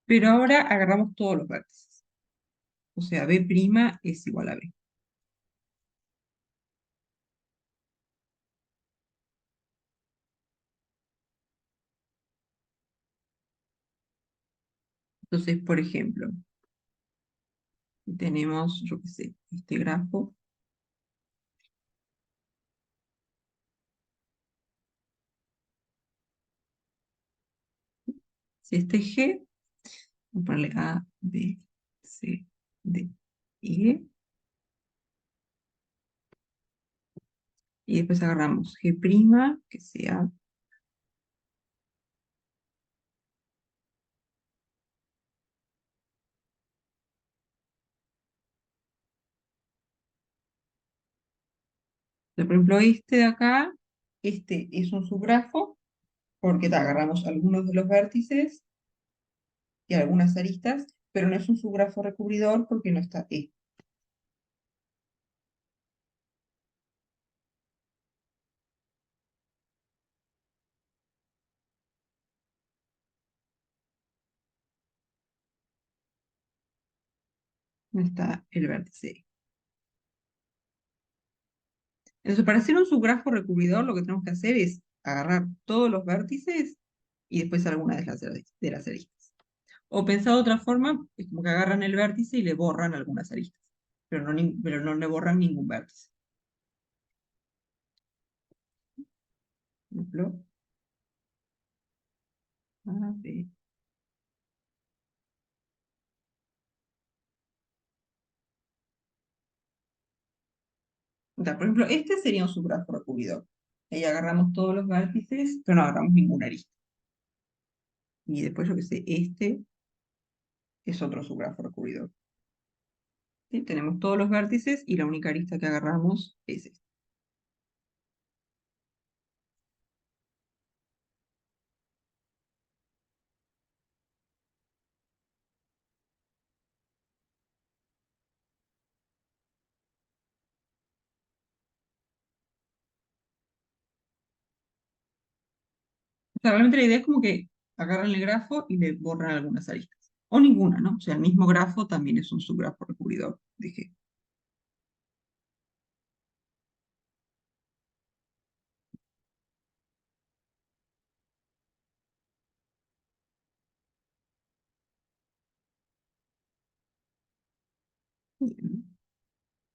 pero ahora agarramos todos los vértices. O sea, B' es igual a B. Entonces, por ejemplo, tenemos, yo qué sé, este grafo. Si este es G, vamos a ponerle A, B, C, D, E. Y después agarramos G', que sea por ejemplo, este de acá, este es un subgrafo, porque agarramos algunos de los vértices y algunas aristas, pero no es un subgrafo recubridor porque no está E. No está el vértice E. Entonces, para hacer un subgrafo recubridor, lo que tenemos que hacer es agarrar todos los vértices y después algunas de las aristas. O pensado de otra forma, es como que agarran el vértice y le borran algunas aristas, pero no le borran ningún vértice. Por ejemplo, A, B. O sea, por ejemplo, este sería un subgrafo recubridor. Ahí agarramos todos los vértices, pero no agarramos ninguna arista. Y después, yo que sé, este es otro subgrafo recubridor. ¿Sí? Tenemos todos los vértices y la única arista que agarramos es esta. O sea, realmente la idea es como que agarran el grafo y le borran algunas aristas. O ninguna, ¿no? O sea, el mismo grafo también es un subgrafo recubridor de G.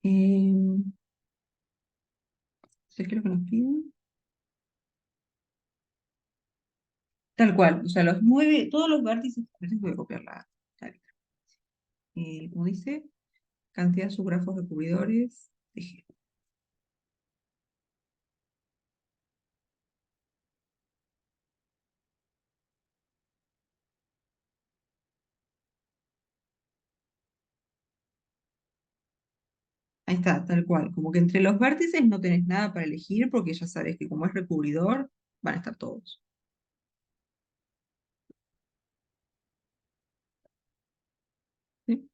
Bien. ¿Qué es lo que nos piden? Tal cual, o sea, todos los vértices, a ver si voy a copiar la letra. Como dice, cantidad de subgrafos recubridores de G. Ahí está, tal cual. Como que entre los vértices no tenés nada para elegir porque ya sabes que como es recubridor, van a estar todos. ¿Sí?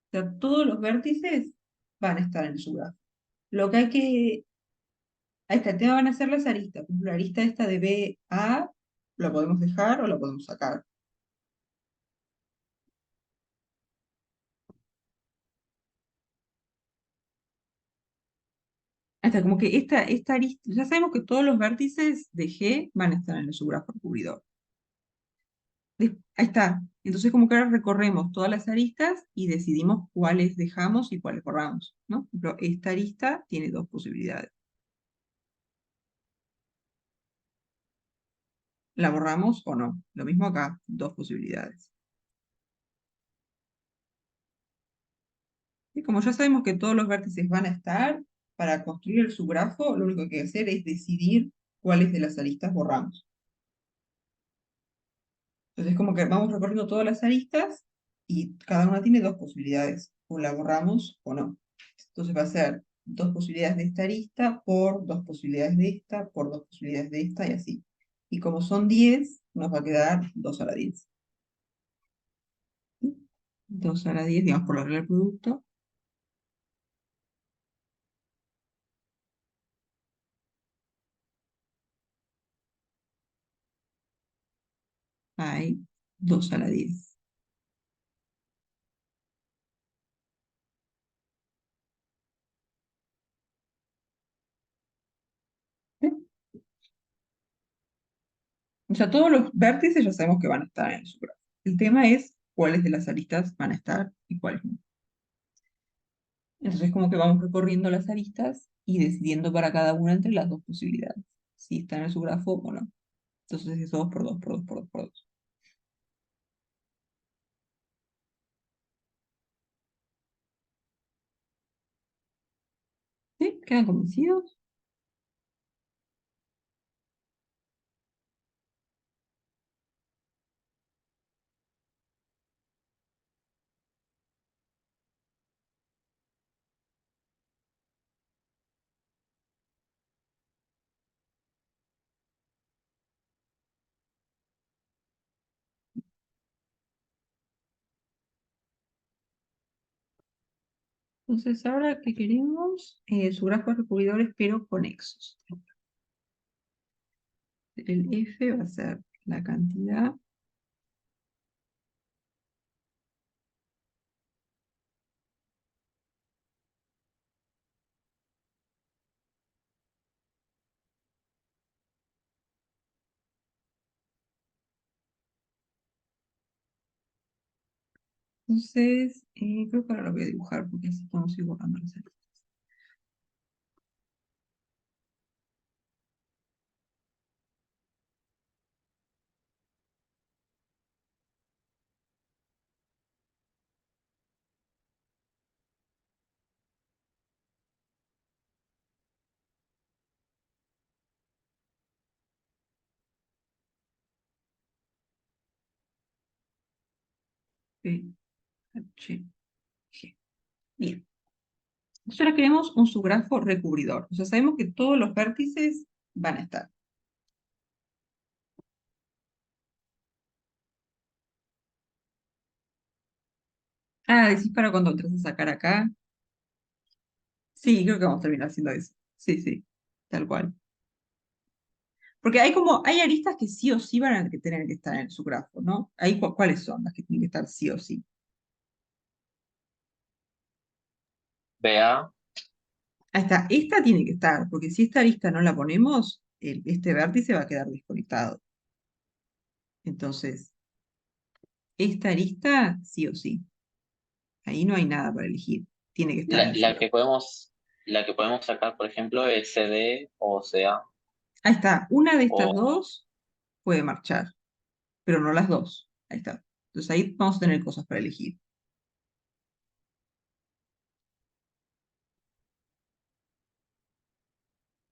O sea, todos los vértices van a estar en su grafo. Lo que ahí está, el tema van a ser las aristas. Por ejemplo, la arista esta de B a la podemos dejar o la podemos sacar. Ahí está, como que esta arista, ya sabemos que todos los vértices de G van a estar en el subgrafo recubridor. Ahí está. Entonces como que ahora recorremos todas las aristas y decidimos cuáles dejamos y cuáles borramos, ¿no? Por ejemplo, esta arista tiene dos posibilidades. ¿La borramos o no? Lo mismo acá, dos posibilidades. Y como ya sabemos que todos los vértices van a estar, para construir el subgrafo, lo único que hay que hacer es decidir cuáles de las aristas borramos. Entonces, como que vamos recorriendo todas las aristas y cada una tiene dos posibilidades, o la borramos o no. Entonces va a ser dos posibilidades de esta arista por dos posibilidades de esta, por dos posibilidades de esta y así. Y como son 10, nos va a quedar 2 a la 10. 2 a la 10, digamos, por la regla del producto. Hay 2 a la 10. ¿Sí? O sea, todos los vértices ya sabemos que van a estar en el subgrafo. El tema es cuáles de las aristas van a estar y cuáles no. Entonces, como que vamos recorriendo las aristas y decidiendo para cada una entre las dos posibilidades, si está en el subgrafo o no. Entonces, eso 2 por 2 por 2 por 2 por 2. ¿Sí? ¿Quedan convencidos? Entonces, ahora que queremos subgrafos recurridores pero conexos. El F va a ser la cantidad entonces, creo que ahora lo voy a dibujar porque así estamos ir borrando las aristas. P, H, G. Bien. Entonces ahora queremos un subgrafo recubridor. O sea, sabemos que todos los vértices van a estar. Ah, decís para cuando entras a sacar acá. Sí, creo que vamos a terminar haciendo eso. Sí, sí, tal cual. Porque hay aristas que sí o sí van a tener que estar en el subgrafo, ¿no? Ahí, ¿cuáles son las que tienen que estar sí o sí? BA, Ahí está, esta tiene que estar, porque si esta arista no la ponemos, este vértice va a quedar desconectado. Entonces, esta arista sí o sí. Ahí no hay nada para elegir. Tiene que estar en la, el la subgrafo. que podemos, la que podemos sacar, por ejemplo, es CD o CA. Ahí está, una de estas O, dos puede marchar, pero no las dos. Ahí está. Entonces ahí vamos a tener cosas para elegir.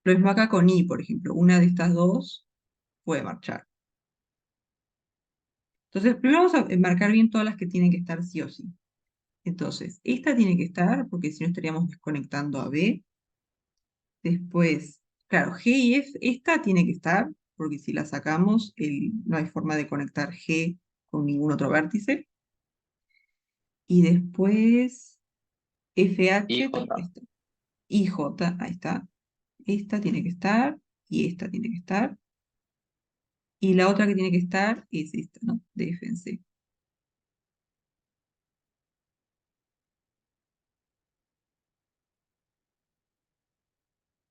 Lo mismo acá con I, por ejemplo. Una de estas dos puede marchar. Entonces, primero vamos a marcar bien todas las que tienen que estar sí o sí. Entonces, esta tiene que estar, porque si no estaríamos desconectando a B. Después, claro, G y F, esta tiene que estar, porque si la sacamos, no hay forma de conectar G con ningún otro vértice. Y después, y FH, J. esta. Y J, ahí está. Esta tiene que estar, y esta tiene que estar. Y la otra que tiene que estar es esta, ¿no? De F en C.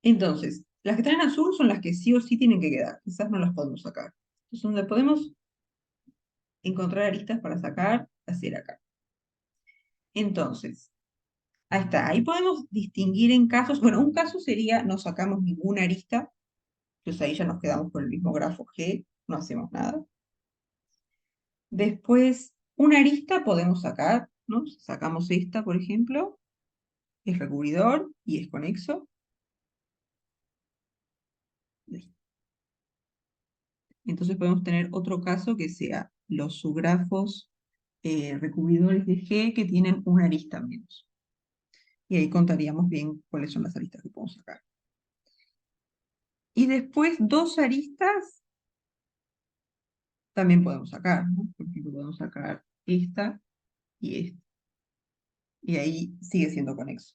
Entonces, las que están en azul son las que sí o sí tienen que quedar. Quizás no las podemos sacar. Entonces, donde podemos encontrar aristas para sacar, hacer acá. Entonces, ahí está. Ahí podemos distinguir en casos. Bueno, un caso sería no sacamos ninguna arista, entonces ahí ya nos quedamos con el mismo grafo G, no hacemos nada. Después, una arista podemos sacar, ¿no? Sacamos esta, por ejemplo, es recubridor y es conexo. Listo. Entonces podemos tener otro caso que sea los subgrafos recubridores de G que tienen una arista menos. Y ahí contaríamos bien cuáles son las aristas que podemos sacar. Y después dos aristas también podemos sacar, ¿no? Por ejemplo, podemos sacar esta y esta. Y ahí sigue siendo conexo.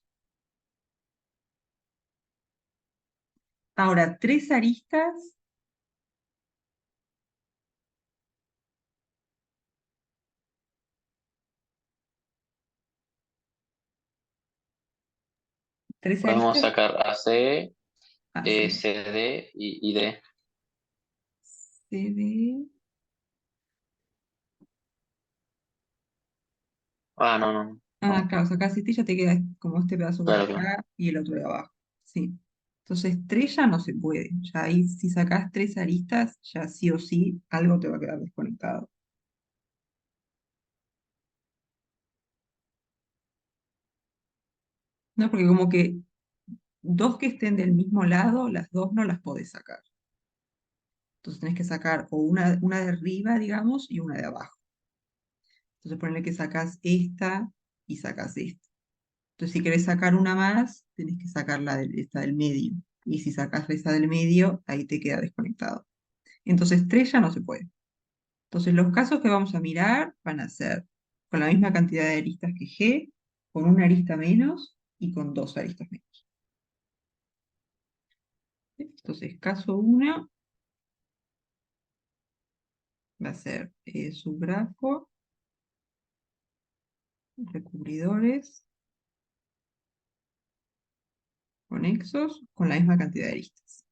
Ahora, tres aristas. Tres Podemos aristas. sacar AC, Así. CD y D. CD. Ah, no, no. Ah, No. claro, sacás este y ya te queda como este pedazo que está Claro, claro. acá y el otro de abajo. Sí. Entonces, tres ya no se puede. Ya ahí, si sacás tres aristas, ya sí o sí algo te va a quedar desconectado. No, porque como que dos que estén del mismo lado, las dos no las podés sacar. Entonces tenés que sacar o una de arriba, digamos, y una de abajo. Entonces ponele que sacás esta y sacás esta. Entonces si querés sacar una más, tenés que sacar esta del medio. Y si sacás esa del medio, ahí te queda desconectado. Entonces tres ya no se puede. Entonces los casos que vamos a mirar van a ser con la misma cantidad de aristas que G, con una arista menos y con dos aristas menos. Entonces caso 1 va a ser subgrafo, recubridores, conexos, con la misma cantidad de aristas.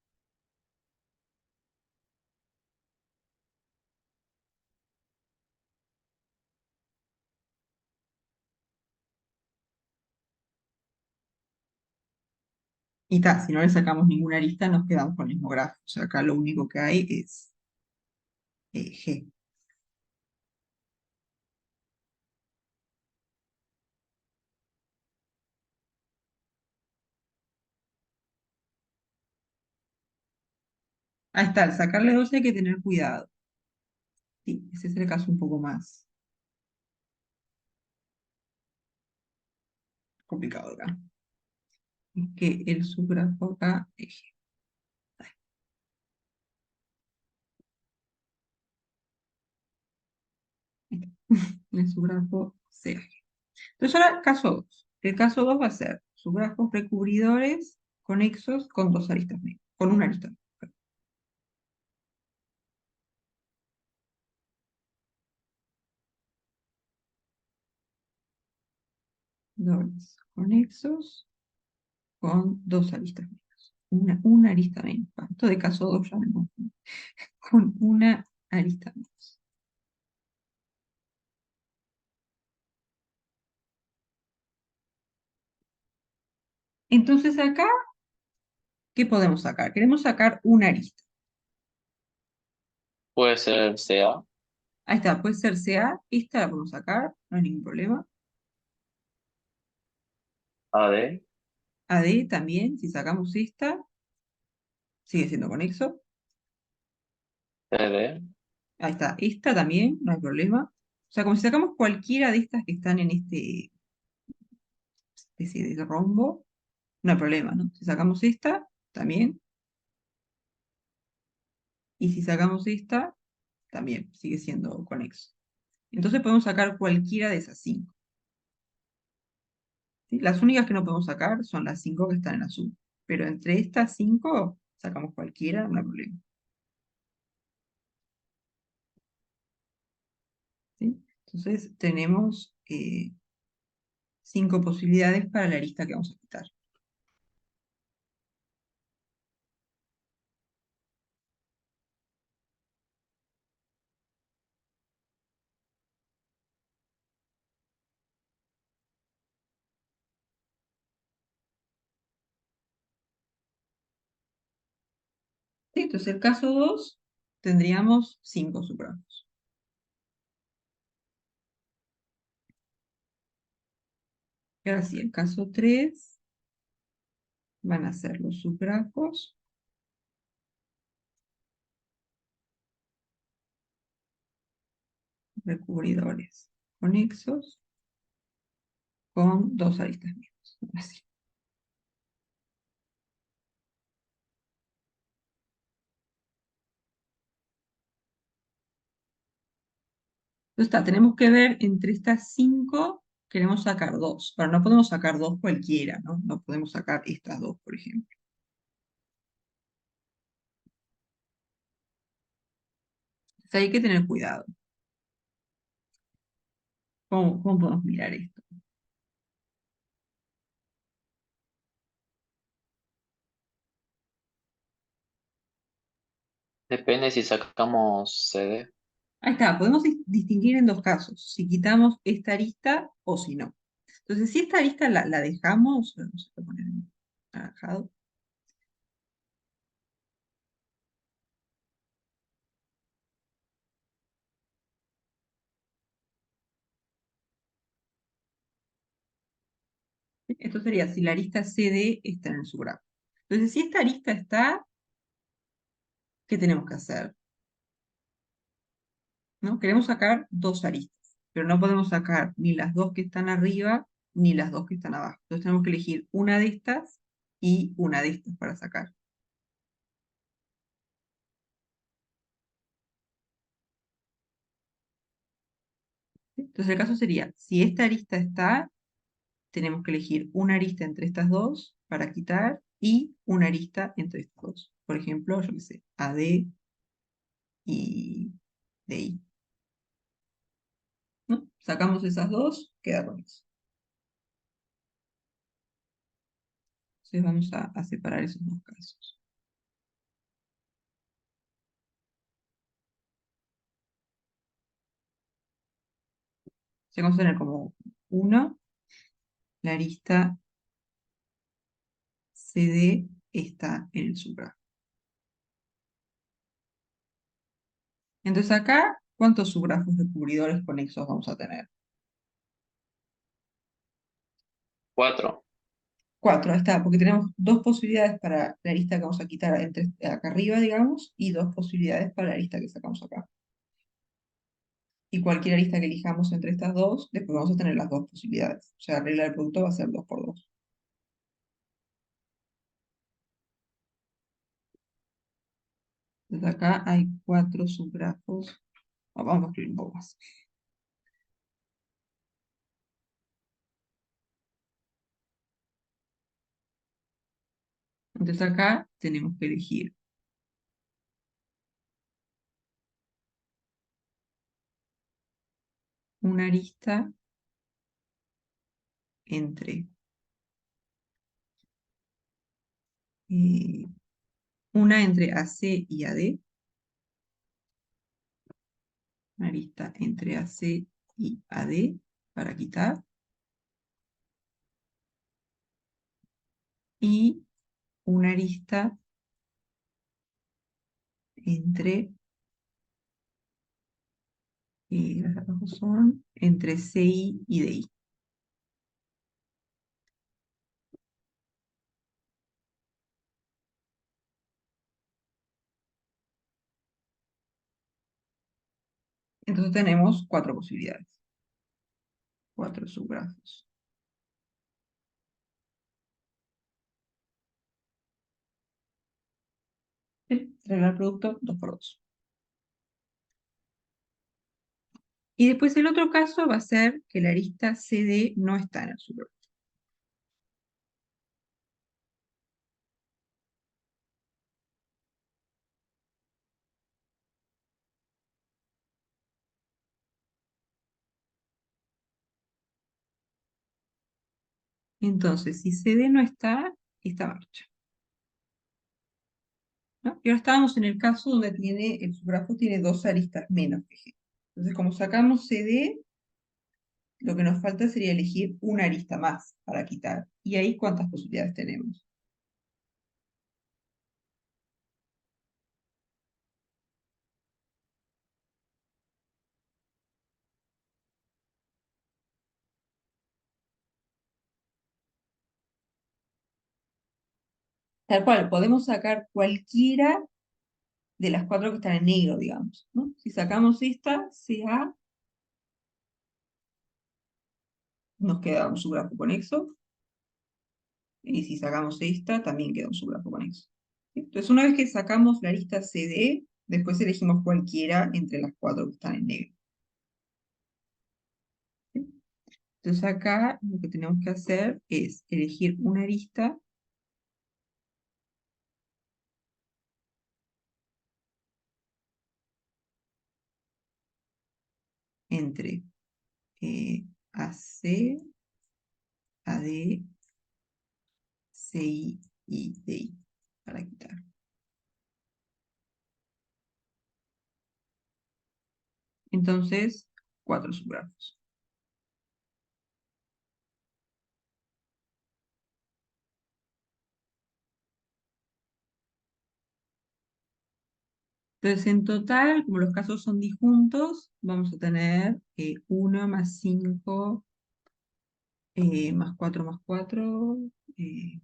Y ta, si no le sacamos ninguna arista, nos quedamos con el mismo grafo. O sea, acá lo único que hay es G. Ahí está, al sacarle 12 hay que tener cuidado. Sí, ese es el caso un poco más complicado acá. Es que el subgrafo acá es G. Ahí está. El subgrafo sea G. Entonces ahora, caso 2. El caso 2 va a ser subgrafos recubridores conexos con dos aristas menos, con una arista menos. Dobles conexos con dos aristas menos. Una arista menos. Esto de caso 2 ya me confundí. Con una arista menos. Entonces acá, ¿qué podemos sacar? Queremos sacar una arista. Puede ser CA, Ahí está, puede ser CA, esta la podemos sacar, no hay ningún problema. AD, AD también, si sacamos esta, sigue siendo conexo. CD, Ahí está, esta también, no hay problema. O sea, como si sacamos cualquiera de estas que están en este especie de rombo, no hay problema, ¿no? Si sacamos esta, también. Y si sacamos esta, también sigue siendo conexo. Entonces podemos sacar cualquiera de esas cinco. ¿Sí? Las únicas que no podemos sacar son las cinco que están en azul. Pero entre estas cinco, sacamos cualquiera, no hay problema. ¿Sí? Entonces tenemos cinco posibilidades para la lista que vamos a quitar. ¿Sí? Entonces, el caso 2 tendríamos 5 subgrafos. Y ahora sí, el caso 3 van a ser los subgrafos recubridores conexos con 2 aristas menos. Así. Entonces está, tenemos que ver entre estas 5, queremos sacar 2. Pero no podemos sacar 2 cualquiera, ¿no? No podemos sacar estas 2, por ejemplo. Entonces hay que tener cuidado. ¿Cómo podemos mirar esto? Depende si sacamos CD. Ahí está, podemos distinguir en 2 casos, si quitamos esta arista o si no. Entonces, si esta arista la dejamos, vamos a poner en anaranjado, esto sería si la arista CD está en el subgrafo. Entonces, si esta arista está, ¿qué tenemos que hacer? ¿No? Queremos sacar 2 aristas, pero no podemos sacar ni las 2 que están arriba ni las 2 que están abajo. Entonces tenemos que elegir una de estas y una de estas para sacar. Entonces el caso sería, si esta arista está, tenemos que elegir una arista entre estas 2 para quitar y una arista entre estas 2. Por ejemplo, yo qué sé, AD y DI. ¿No? Sacamos esas 2, queda con eso. Entonces vamos a separar esos 2 casos. Entonces vamos a tener como 1, la arista CD está en el subgrafo. Entonces acá, ¿cuántos subgrafos de cubridores conexos vamos a tener? 4. 4, ahí está, porque tenemos 2 posibilidades para la arista que vamos a quitar entre, acá arriba, digamos, y 2 posibilidades para la arista que sacamos acá. Y cualquier arista que elijamos entre estas 2, después vamos a tener las 2 posibilidades. O sea, la regla del producto va a ser 2 por 2. Entonces acá hay 4 subgrafos. Vamos a escribir un poco más. Entonces acá tenemos que elegir una arista entre una entre AC y AD, una arista entre AC y AD para quitar, y una arista entre, las de abajo son entre CI y DI. Entonces tenemos 4 posibilidades, 4 subgrafos. Regla del producto 2 por 2. Y después el otro caso va a ser que la arista CD no está en el subgrafo. Entonces, si CD no está, esta marcha. ¿No? Y ahora estábamos en el caso donde el subgrafo tiene 2 aristas menos que G. Entonces, como sacamos CD, lo que nos falta sería elegir una arista más para quitar. ¿Y ahí cuántas posibilidades tenemos? Tal cual, podemos sacar cualquiera de las cuatro que están en negro, digamos, ¿no? Si sacamos esta, CA, nos queda un subgrafo conexo, y si sacamos esta, también queda un subgrafo conexo. ¿Sí? Entonces, una vez que sacamos la lista CD, después elegimos cualquiera entre las cuatro que están en negro. ¿Sí? Entonces, acá lo que tenemos que hacer es elegir una arista entre AC, AD, CI y DI, para quitar. Entonces, cuatro subgrafos. Entonces, en total, como los casos son disjuntos, vamos a tener 1 más 5 más 4 más 4, 6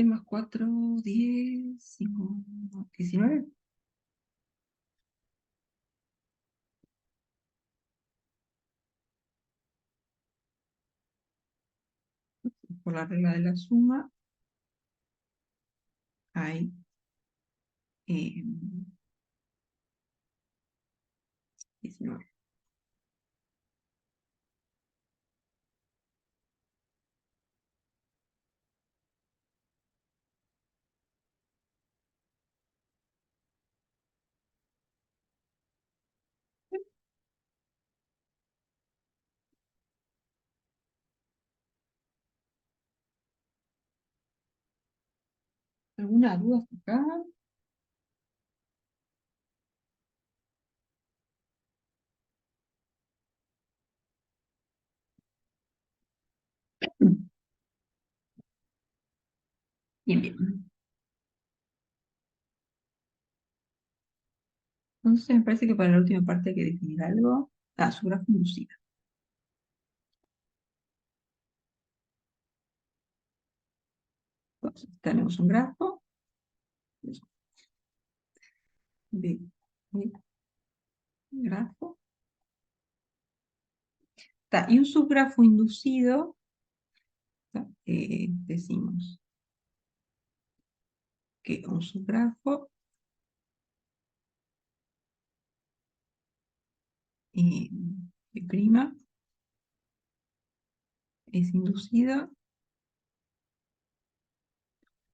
más 4, 10, 5, 19. Por la regla de la suma, hay 19. ¿Alguna duda hasta acá? Bien, bien. Entonces, me parece que para la última parte hay que definir algo. Ah, su grafo inducido. Entonces, tenemos un grafo. B, B, grafo. Y un subgrafo inducido, decimos que un subgrafo B' es inducido.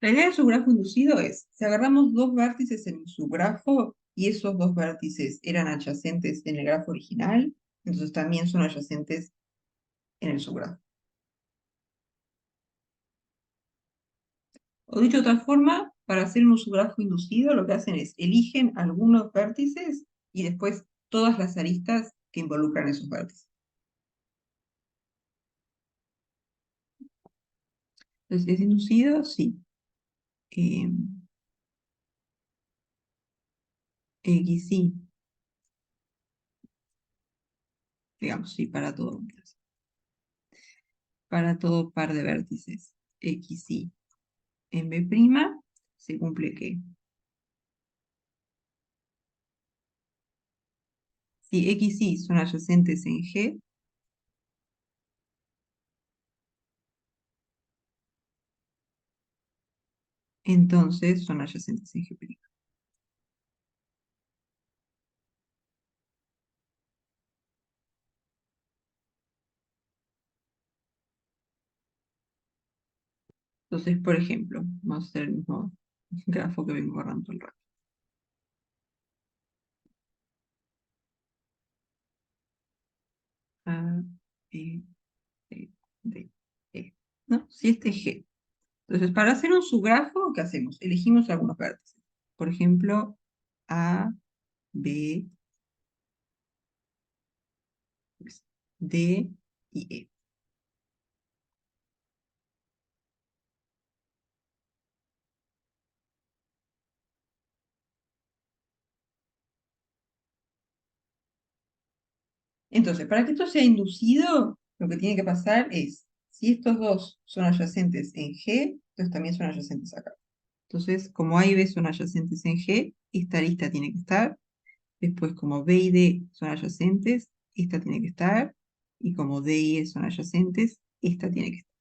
La idea del subgrafo inducido es, si agarramos dos vértices en un subgrafo y esos dos vértices eran adyacentes en el grafo original, entonces también son adyacentes en el subgrafo. O dicho de otra forma, para hacer un subgrafo inducido, lo que hacen es eligen algunos vértices y después todas las aristas que involucran esos vértices. Entonces, ¿es inducido? Sí. X sí, digamos, sí, para todo. Para todo par de vértices X y en B' se cumple que si X y son adyacentes en G, entonces son adyacentes en G'. Entonces, por ejemplo, vamos a hacer el mismo grafo que vengo borrando todo el rato. A, B, C, D, E. ¿No? Si este es G. Entonces, para hacer un subgrafo, ¿qué hacemos? Elegimos algunos vértices. Por ejemplo, A, B, D y E. Entonces, para que esto sea inducido, lo que tiene que pasar es, si estos dos son adyacentes en G, entonces también son adyacentes acá. Entonces, como A y B son adyacentes en G, esta arista tiene que estar. Después, como B y D son adyacentes, esta tiene que estar. Y como D y E son adyacentes, esta tiene que estar.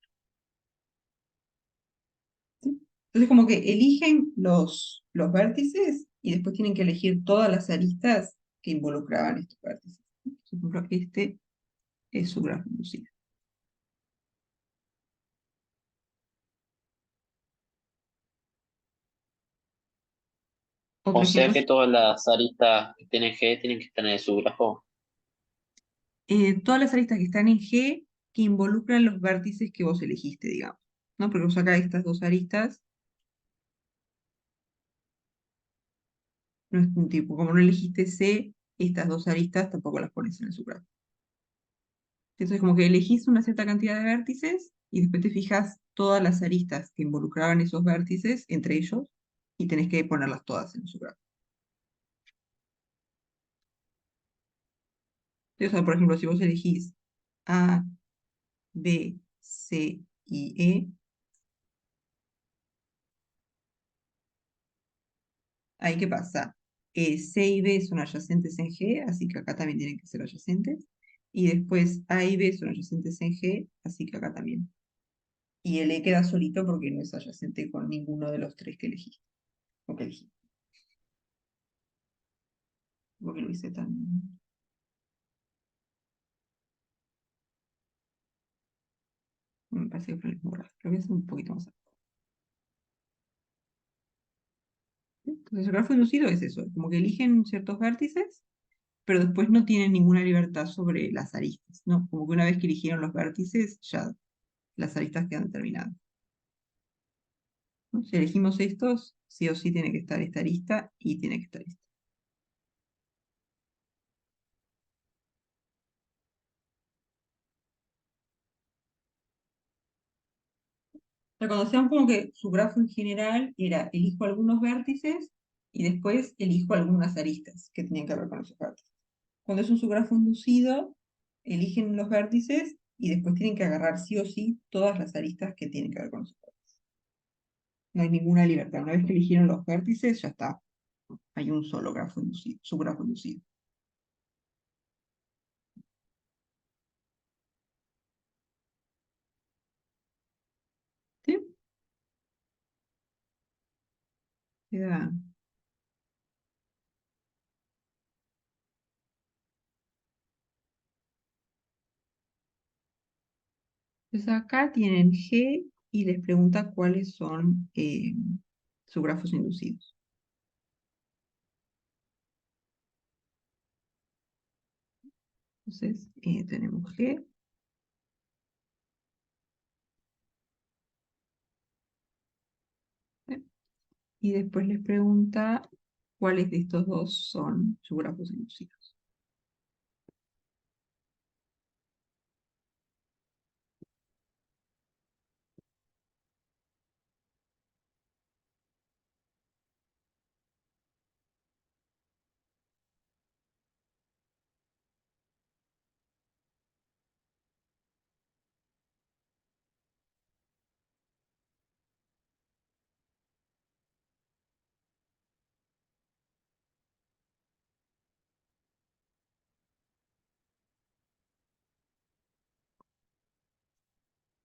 ¿Sí? Entonces, como que eligen los vértices y después tienen que elegir todas las aristas que involucraban estos vértices. Por ejemplo, este es su grafo inducido. Otro O sea ejemplo, que todas las aristas que tienen G tienen que estar en su grafo. todas las aristas que están en G que involucran los vértices que vos elegiste, digamos. ¿No? Porque vos acá estas dos aristas, no es un tipo, como no elegiste C, estas dos aristas tampoco las pones en el subgrafo. Entonces, como que elegís una cierta cantidad de vértices y después te fijas todas las aristas que involucraban esos vértices entre ellos y tenés que ponerlas todas en el subgrafo. Entonces, o sea, por ejemplo, si vos elegís A, B, C y E, ahí qué pasa. C y B son adyacentes en G, así que acá también tienen que ser adyacentes. Y después A y B son adyacentes en G, así que acá también. Y el E queda solito porque no es adyacente con ninguno de los tres que elegiste. O que elegí. Porque lo hice tan. Me parece que fue el mismo grafo. Lo voy a hacer un poquito más alto. Entonces, el grafo inducido es eso, como que eligen ciertos vértices, pero después no tienen ninguna libertad sobre las aristas, ¿no? Como que una vez que eligieron los vértices, ya las aristas quedan determinadas. ¿No? Si elegimos estos, sí o sí tiene que estar esta arista y tiene que estar esta. O sea, cuando sean como que su grafo en general era elijo algunos vértices y después elijo algunas aristas que tenían que ver con esos vértices. Cuando es un subgrafo inducido, eligen los vértices y después tienen que agarrar sí o sí todas las aristas que tienen que ver con esos vértices. No hay ninguna libertad. Una vez que eligieron los vértices, ya está. Hay un solo grafo inducido, subgrafo inducido. ¿Sí? Queda. Entonces acá tienen G y les pregunta cuáles son subgrafos inducidos. Entonces tenemos G. ¿Eh? Y después les pregunta cuáles de estos dos son subgrafos inducidos.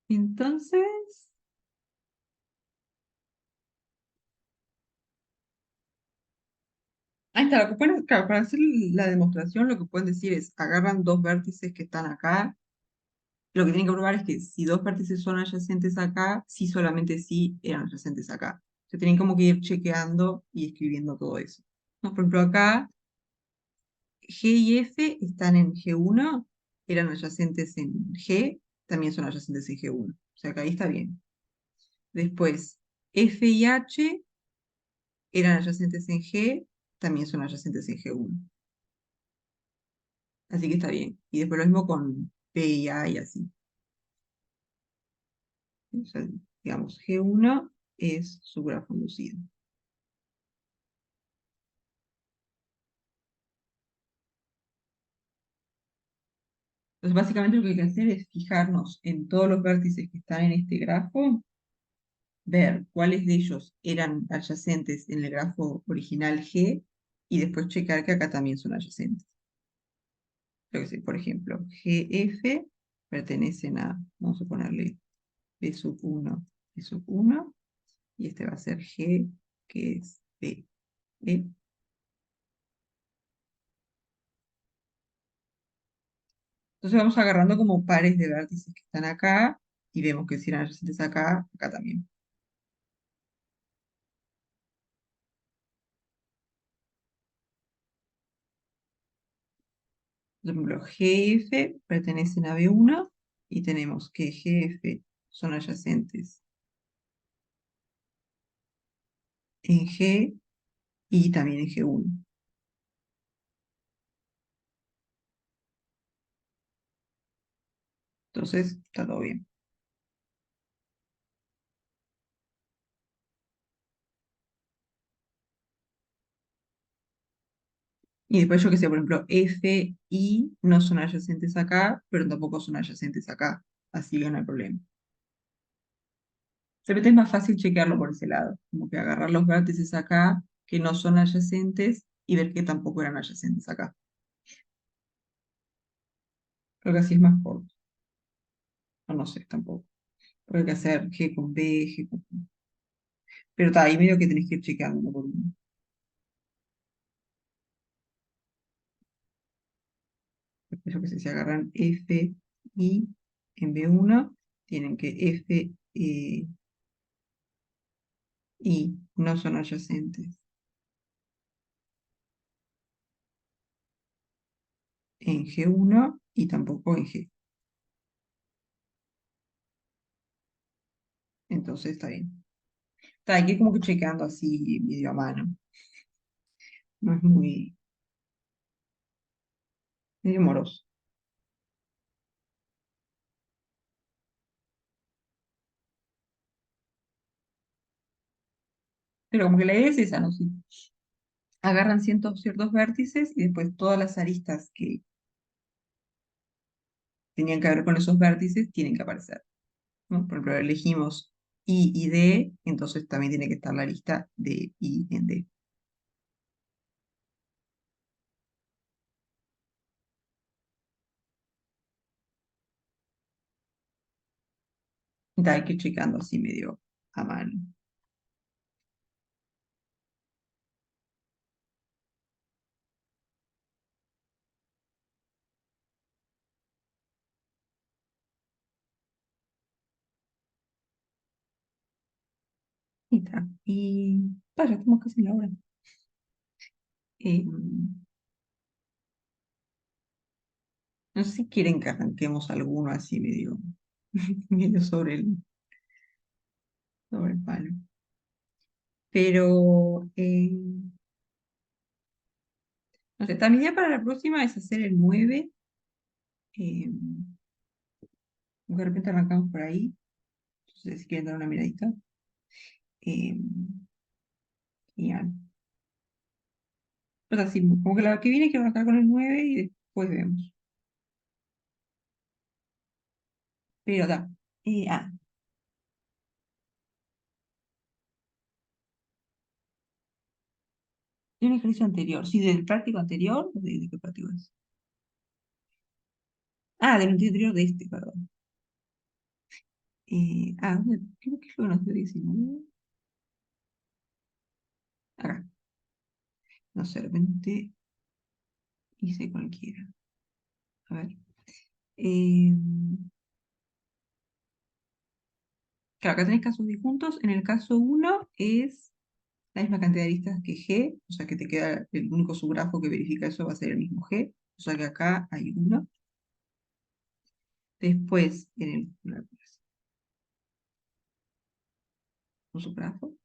Entonces, ahí está, lo que pueden, claro, para hacer la demostración, lo que pueden decir es, agarran dos vértices que están acá. Lo que tienen que probar es que si dos vértices son adyacentes acá, sí solamente sí eran adyacentes acá. Se tienen como que ir chequeando y escribiendo todo eso. ¿No? Por ejemplo, acá G y F están en G1, eran adyacentes en G, también son adyacentes en G1. O sea que ahí está bien. Después, F y H eran adyacentes en G, también son adyacentes en G1. Así que está bien. Y después lo mismo con P y A y así. O sea, digamos, G1 es su grafo inducido. Entonces, básicamente lo que hay que hacer es fijarnos en todos los vértices que están en este grafo, ver cuáles de ellos eran adyacentes en el grafo original G, y después checar que acá también son adyacentes. Yo que sé, por ejemplo, GF pertenecen a, vamos a ponerle B sub 1, B sub 1, y este va a ser G, que es B, E. Entonces vamos agarrando como pares de vértices que están acá, y vemos que si eran adyacentes acá, acá también. Por ejemplo, GF pertenecen a B1, y tenemos que GF son adyacentes en G y también en G1. Entonces, está todo bien. Y después yo que sé, por ejemplo, F, I no son adyacentes acá, pero tampoco son adyacentes acá. Así que no hay problema. Siempre es más fácil chequearlo por ese lado. Como que agarrar los vértices acá que no son adyacentes y ver que tampoco eran adyacentes acá. Creo que así es más corto. O no sé, tampoco. Porque hay que hacer G con B, G con B. Pero está ahí medio que tenés que ir chequeando uno por uno. Yo que sé, si agarran F, I en B1, tienen que F, I no son adyacentes en G1 y tampoco en G. Entonces está bien. Está, hay que ir como que chequeando así medio a mano. No es muy medio moroso. Pero como que la idea es esa, ¿no? Sí. Agarran ciertos vértices y después todas las aristas que tenían que ver con esos vértices tienen que aparecer, ¿no? Por ejemplo, elegimos I y D, entonces también tiene que estar la lista de I en D. Entonces hay que ir checando así medio a mano. Y está. Y vaya, estamos casi en la hora. Eh, no sé si quieren que arranquemos alguno así medio, medio sobre el palo. Pero, no sé, también ya para la próxima es hacer el 9. eh, de repente arrancamos por ahí. Entonces, si quieren dar una miradita. Eh, y ya. Pues así, como que la que viene quiero arrancar con el 9 y después vemos. Pero da. Ah, de un ejercicio anterior. Sí, del práctico anterior. ¿De qué práctico es? Ah, del anterior de este, perdón. Creo que es lo que nos dio 19. Acá. No sé, de repente hice cualquiera. A ver. Eh, claro, acá tenéis casos disjuntos. En el caso 1 es la misma cantidad de aristas que G, o sea que te queda el único subgrafo que verifica eso va a ser el mismo G, o sea que acá hay uno. Después, un subgrafo.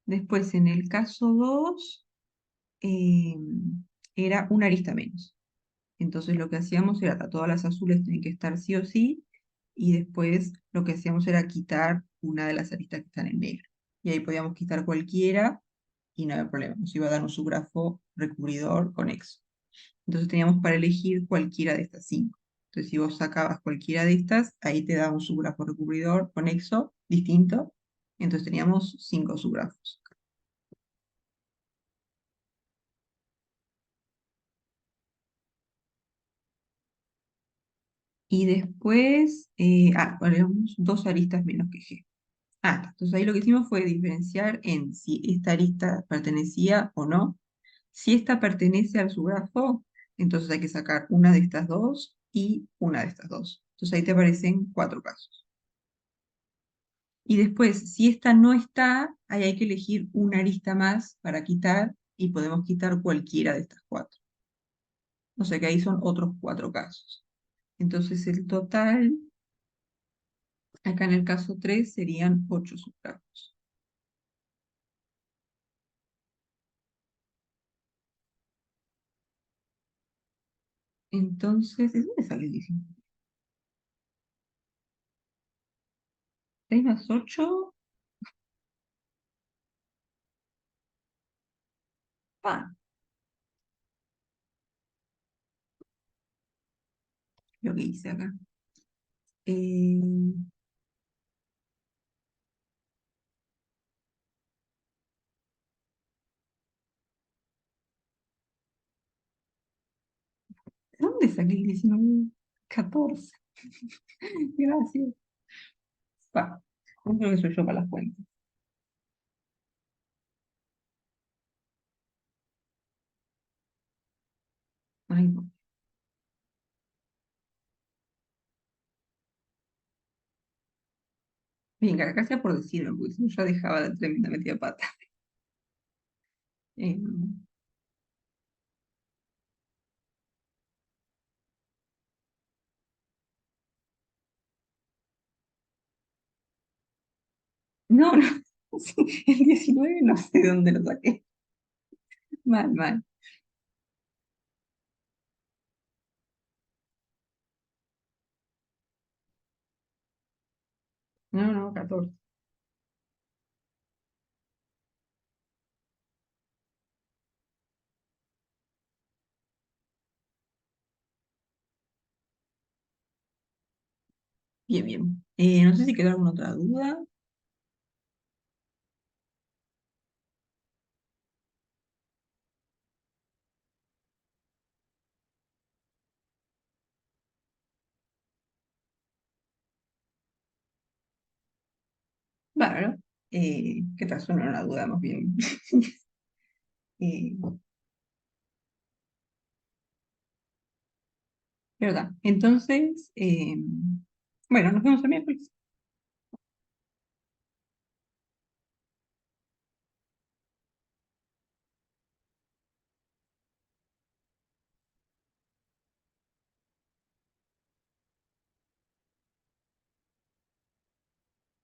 Después, en el caso 2, eh, era una arista menos. Entonces lo que hacíamos era, todas las azules tienen que estar sí o sí, y después lo que hacíamos era quitar una de las aristas que están en negro. Y ahí podíamos quitar cualquiera y no había problema. Nos iba a dar un subgrafo recubridor conexo. Entonces teníamos para elegir cualquiera de estas 5. Entonces si vos sacabas cualquiera de estas, ahí te da un subgrafo recurridor conexo distinto. Entonces teníamos 5 subgrafos. Y después, ponemos 2 aristas menos que G. Entonces ahí lo que hicimos fue diferenciar en si esta arista pertenecía o no. Si esta pertenece al subgrafo, entonces hay que sacar una de estas dos y una de estas dos. Entonces ahí te aparecen 4 casos. Y después, si esta no está, ahí hay que elegir una arista más para quitar y podemos quitar cualquiera de estas 4. O sea que ahí son otros 4 casos. Entonces el total, acá en el caso 3, serían 8 subgrafos. Entonces, ¿de dónde sale el 19? 6 más 8, lo que hice acá. ¿De dónde saqué el 19? 14. Gracias. Yo creo que soy yo para las cuentas. Ay, no. Bien, gracias por decirme, porque si no ya dejaba la tremenda metida de pata. Eh, no, no, sí, el 19 no sé de dónde lo saqué. Mal, mal. No, no, 14. Bien, bien. No sé si quedó alguna otra duda. Bárbaro. ¿Qué tal? Suena una duda más bien. Eh, ¿Verdad? Entonces, bueno, nos vemos el miércoles.